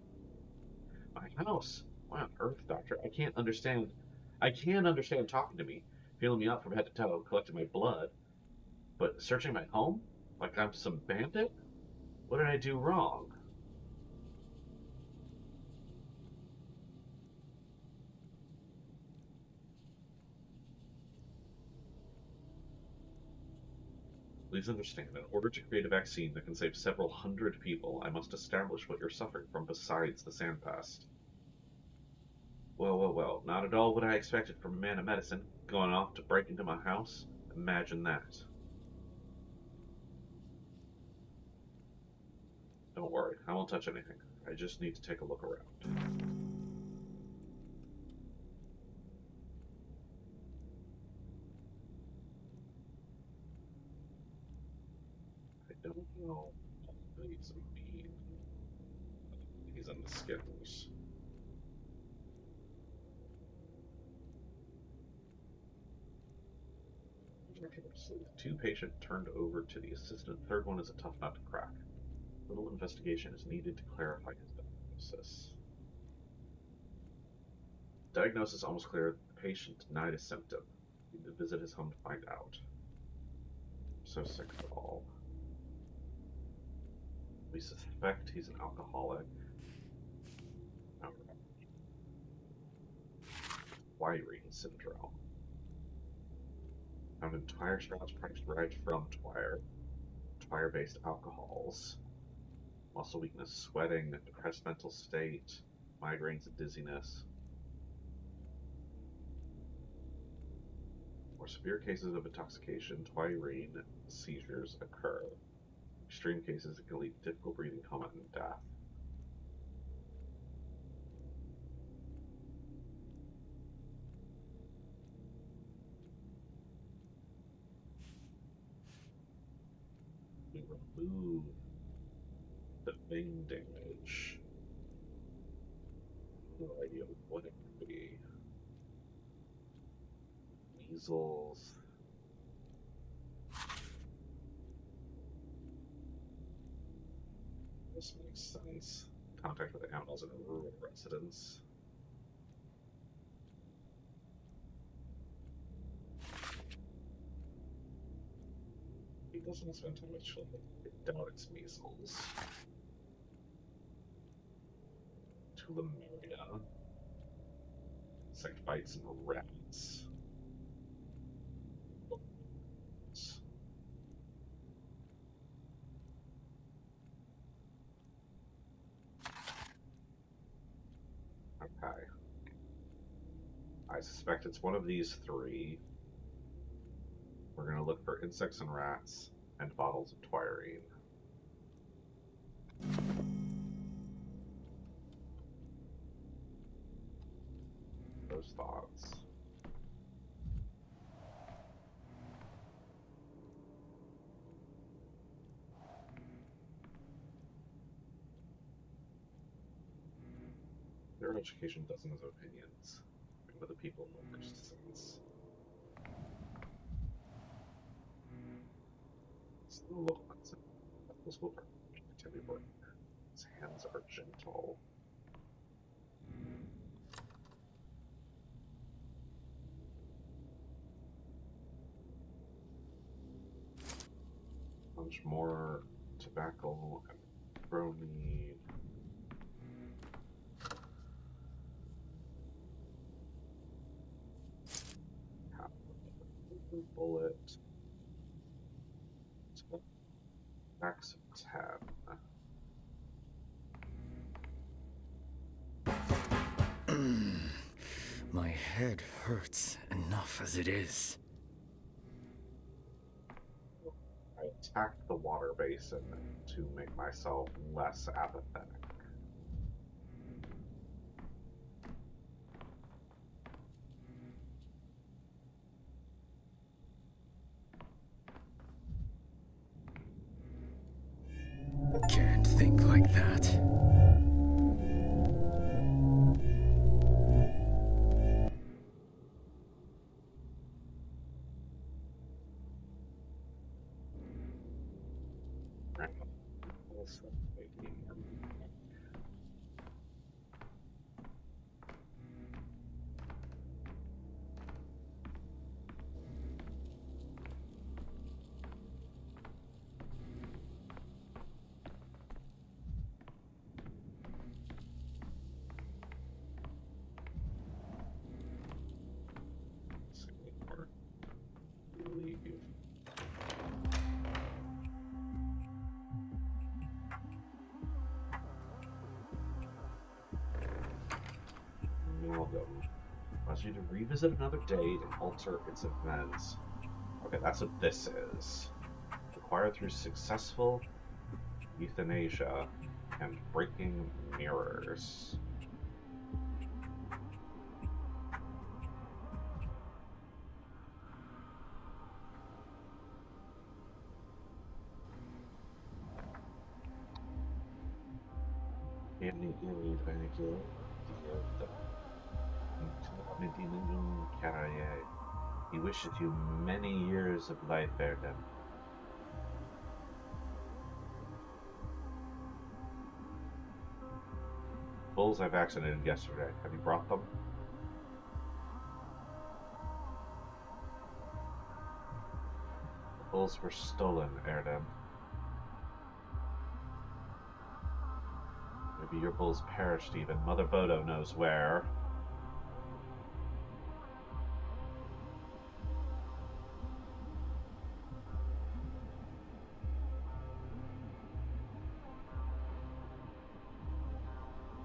My house? Why on earth, Doctor? I can't understand. I can understand talking to me, feeling me up from head to toe, collecting my blood, but searching my home? Like I'm some bandit? What did I do wrong? Please understand, in order to create a vaccine that can save several hundred people, I must establish what you're suffering from besides the sandpest. Well, not at all what I expected from a man of medicine, going off to break into my house. Imagine that. Don't worry, I won't touch anything. I just need to take a look around. I don't know. He's a bean. He's on the Skittles. Two patient turned over to the assistant. Third one is a tough nut to crack. Little investigation is needed to clarify his diagnosis. Diagnosis almost clear. The patient denied a symptom. We need to visit his home to find out. So sick of all. We suspect he's an alcoholic. Twirine syndrome. Found in Twire straws products derived from Twire. Twire-based alcohols. Muscle weakness, sweating, depressed mental state, migraines and dizziness. More severe cases of intoxication, twirine seizures occur. Extreme cases that can lead to difficult breathing, coma, and death. We remove the vein damage. No idea what it could be. Measles. This makes sense. Contact with animals in a rural residence. He doesn't spend time with children. I doubt it's measles. Tulimaria. Insect bites and rats. Okay. I suspect it's one of these three. We're going to look for insects and rats and bottles of twirine. Those thoughts. Their education, dozens of opinions. But the people in the worst sense. It's the local medicine. This will activity work. His hands are gentle. Much more tobacco and bromine. Bullet. Max of 10. My head hurts enough as it is. I attacked the water basin to make myself less apathetic. Can't think like that. Allows you to revisit another date and alter its events. Okay, that's what this is. Acquired through successful euthanasia and breaking mirrors. He wishes you many years of life, Erdem. Bulls I vaccinated yesterday. Have you brought them? The bulls were stolen, Erdem. Maybe your bulls perished even. Mother Bodo knows where.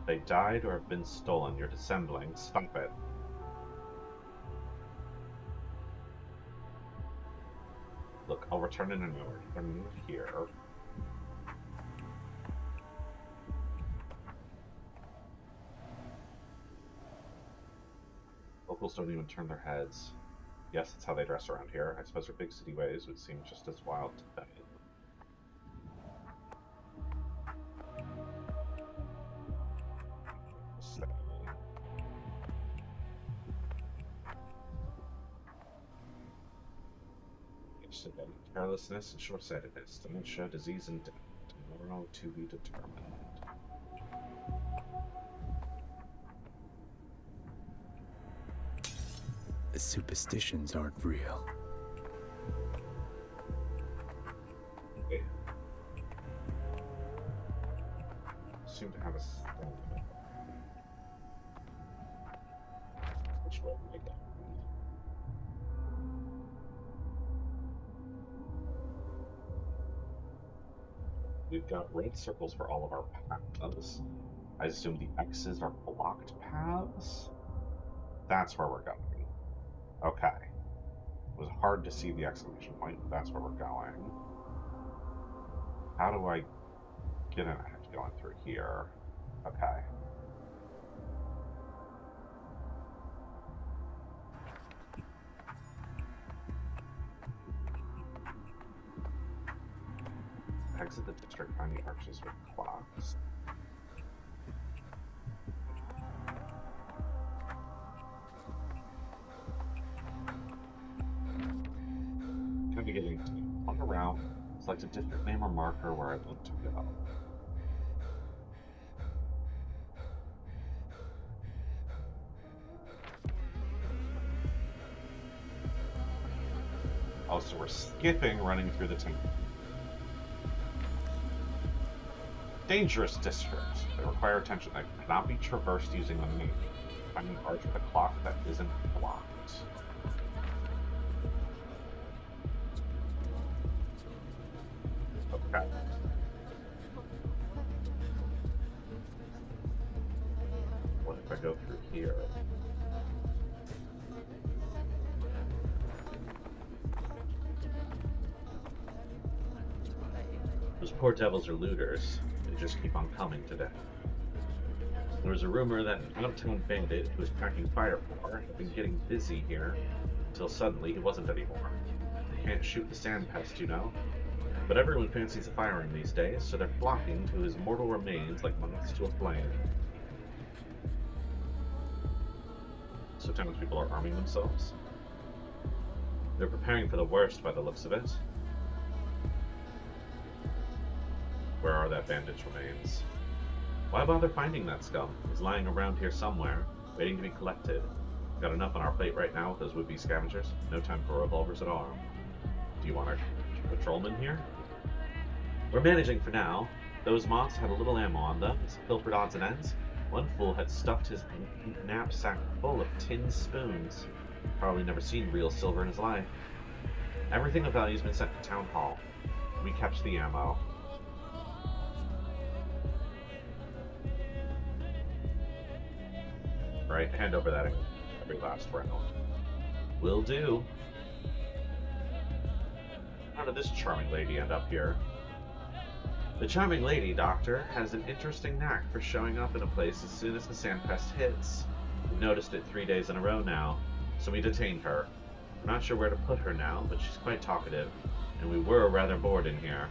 They died or have been stolen. You're dissembling. Stop it. look. I'll return in an hour. I'm here. Locals don't even turn their heads. Yes, that's how they dress around here. I suppose their big city ways would seem just as wild today. Carelessness and short-sightedness, dementia, disease, and death. Tomorrow to be determined. The superstitions aren't real. Okay. Seem to have a stone. Which way do I go? We've got red circles for all of our paths. I assume the X's are blocked paths? That's where we're going. Okay. It was hard to see the exclamation point, but that's where we're going. How do I get in? I have to go in through here. Okay. Exit the district, find the arches with clocks. Kind of getting on the route. Select a different name or marker where I'd like to go. Oh, so we're skipping running through the temple. Dangerous districts. They require attention. They cannot be traversed using the map. Find an arch with a clock that isn't blocked. Okay. What if I go through here? Those poor devils are looters. They just keep on coming today. There was a rumor that an out-of-town bandit who was packing fire for had been getting busy here until suddenly he wasn't anymore. They can't shoot the sand pest, you know. But everyone fancies a firearm these days, so they're flocking to his mortal remains like moths to a flame. So townspeople are arming themselves. They're preparing for the worst by the looks of it. Where are that bandit's remains? Why bother finding that scum? He's lying around here somewhere, waiting to be collected. Got enough on our plate right now with those would-be scavengers. No time for revolvers at all. Do you want our patrolman here? We're managing for now. Those moths had a little ammo on them, some pilfered odds and ends. One fool had stuffed his knapsack full of tin spoons. Probably never seen real silver in his life. Everything of value's been sent to town hall. We kept the ammo. Right, hand over that every last round. Will do. How did this charming lady end up here? The charming lady, Doctor, has an interesting knack for showing up in a place as soon as the sandpest hits. We've noticed it 3 days in a row now, so we detained her. We're not sure where to put her now, but she's quite talkative, and we were rather bored in here.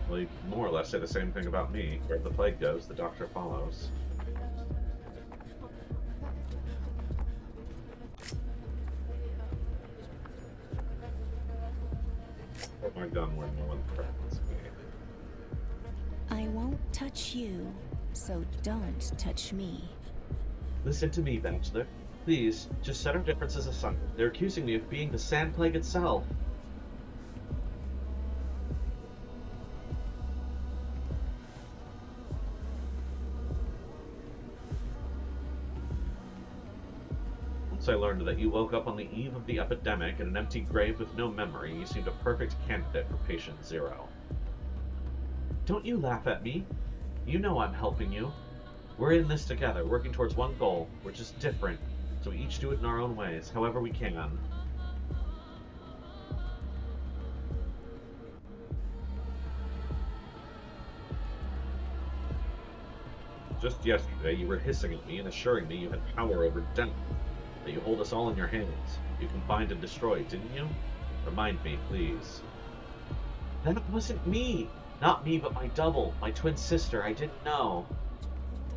Well, you more or less say the same thing about me. Where the plague goes, the doctor follows. Put my gun where no one threatens me. I won't touch you, so don't touch me. Listen to me, Bachelor. Please, just set our differences aside. They're accusing me of being the Sand Plague itself. Once I learned that you woke up on the eve of the epidemic in an empty grave with no memory, you seemed a perfect candidate for patient zero. Don't you laugh at me. You know I'm helping you. We're in this together, working towards one goal. We're just different, so we each do it in our own ways, however we can. Just yesterday, you were hissing at me and assuring me you had power over death, that you hold us all in your hands. You can find and destroy, didn't you? Remind me, please. That wasn't me! Not me, but my double, my twin sister. I didn't know.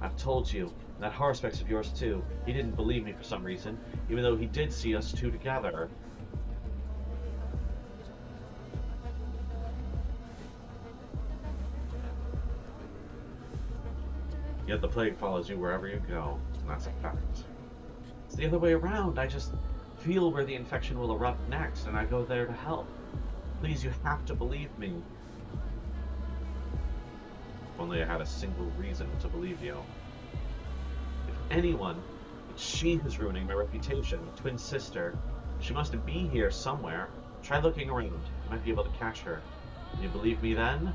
I've told you. That Haruspex of yours, too. He didn't believe me for some reason, even though he did see us two together. Yet the plague follows you wherever you go, and that's a fact. It's the other way around. I just feel where the infection will erupt next, and I go there to help. Please, you have to believe me. If only I had a single reason to believe you. If anyone, it's she who's ruining my reputation, my twin sister. She must be here somewhere. Try looking around. You might be able to catch her. Will you believe me then?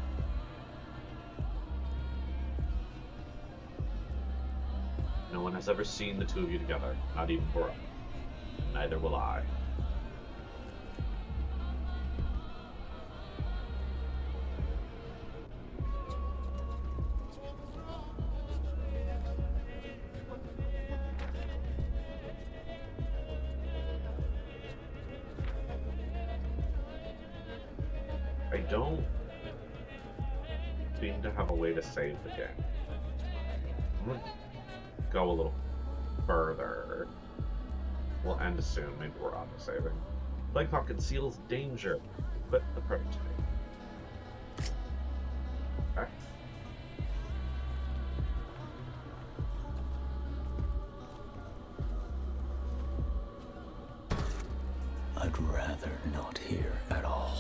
No one has ever seen the two of you together, not even Bora. Neither will I. I don't seem to have a way to save the game. Go a little further. We'll end soon. Maybe we're auto-saving. Plague Thought conceals danger. Quit the prototype. Okay. I'd rather not hear at all.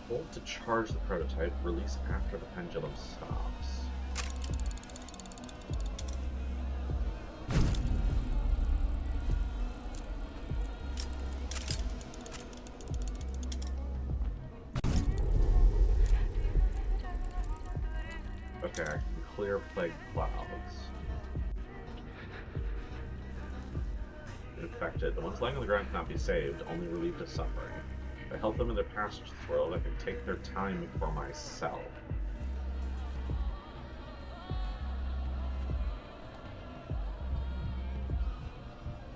Hold to charge the prototype. Release after the pendulum stops. Okay, I can clear plague clouds. Infected. The ones lying on the ground cannot be saved, only relieved of suffering. If I help them in their passage to the world, I can take their time for myself.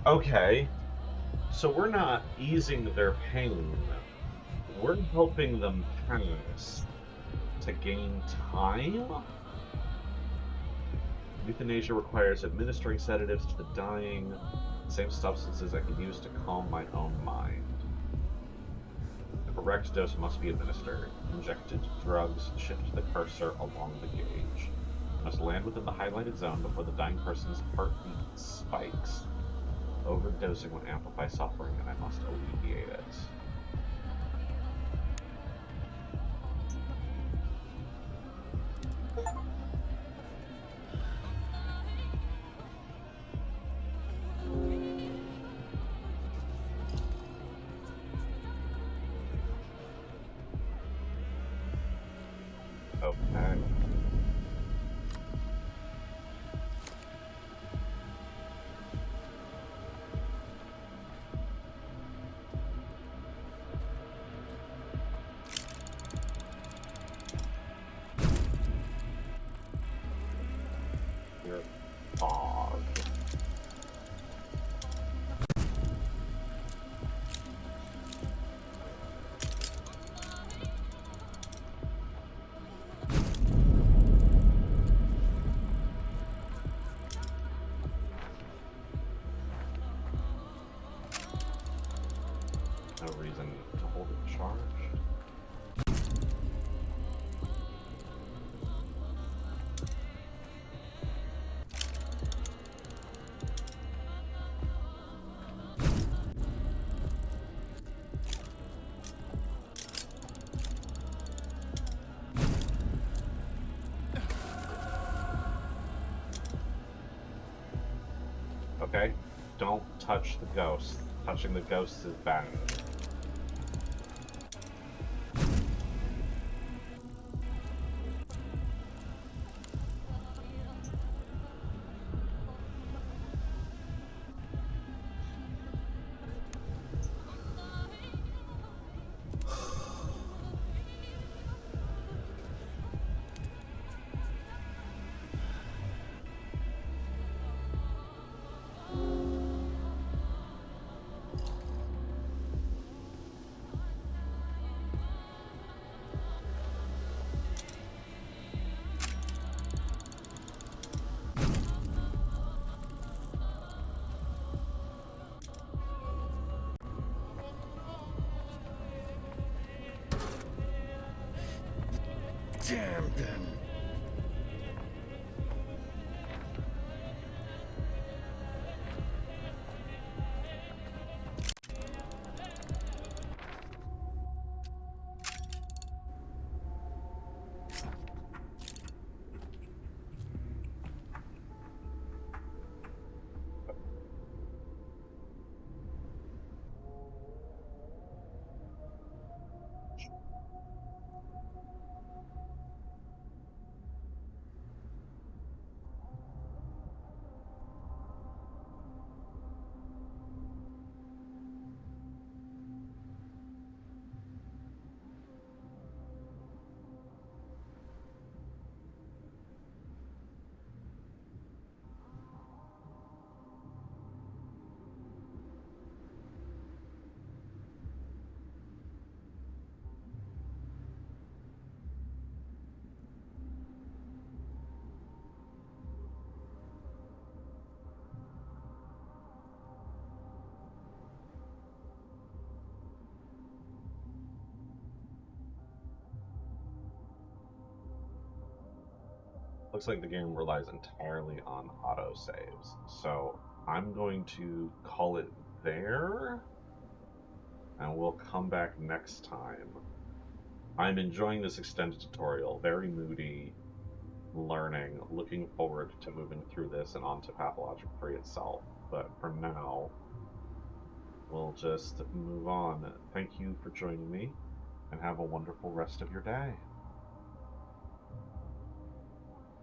Okay, so we're not easing their pain. We're helping them pass to gain time? Euthanasia requires administering sedatives to the dying, the same substances I can use to calm my own mind. The correct dose must be administered. Injected drugs shift the cursor along the gauge. Must land within the highlighted zone before the dying person's heartbeat spikes. Overdosing would amplify suffering, and I must alleviate it. Okay. Your fog. No reason to hold it charged. Okay, don't touch the ghost. Touching the ghost is bad. looks like the game relies entirely on autosaves. So I'm going to call it there, and we'll come back next time. I'm enjoying this extended tutorial, very moody, learning, looking forward to moving through this and onto Pathologic 3 itself. But for now, we'll just move on. Thank you for joining me, and have a wonderful rest of your day.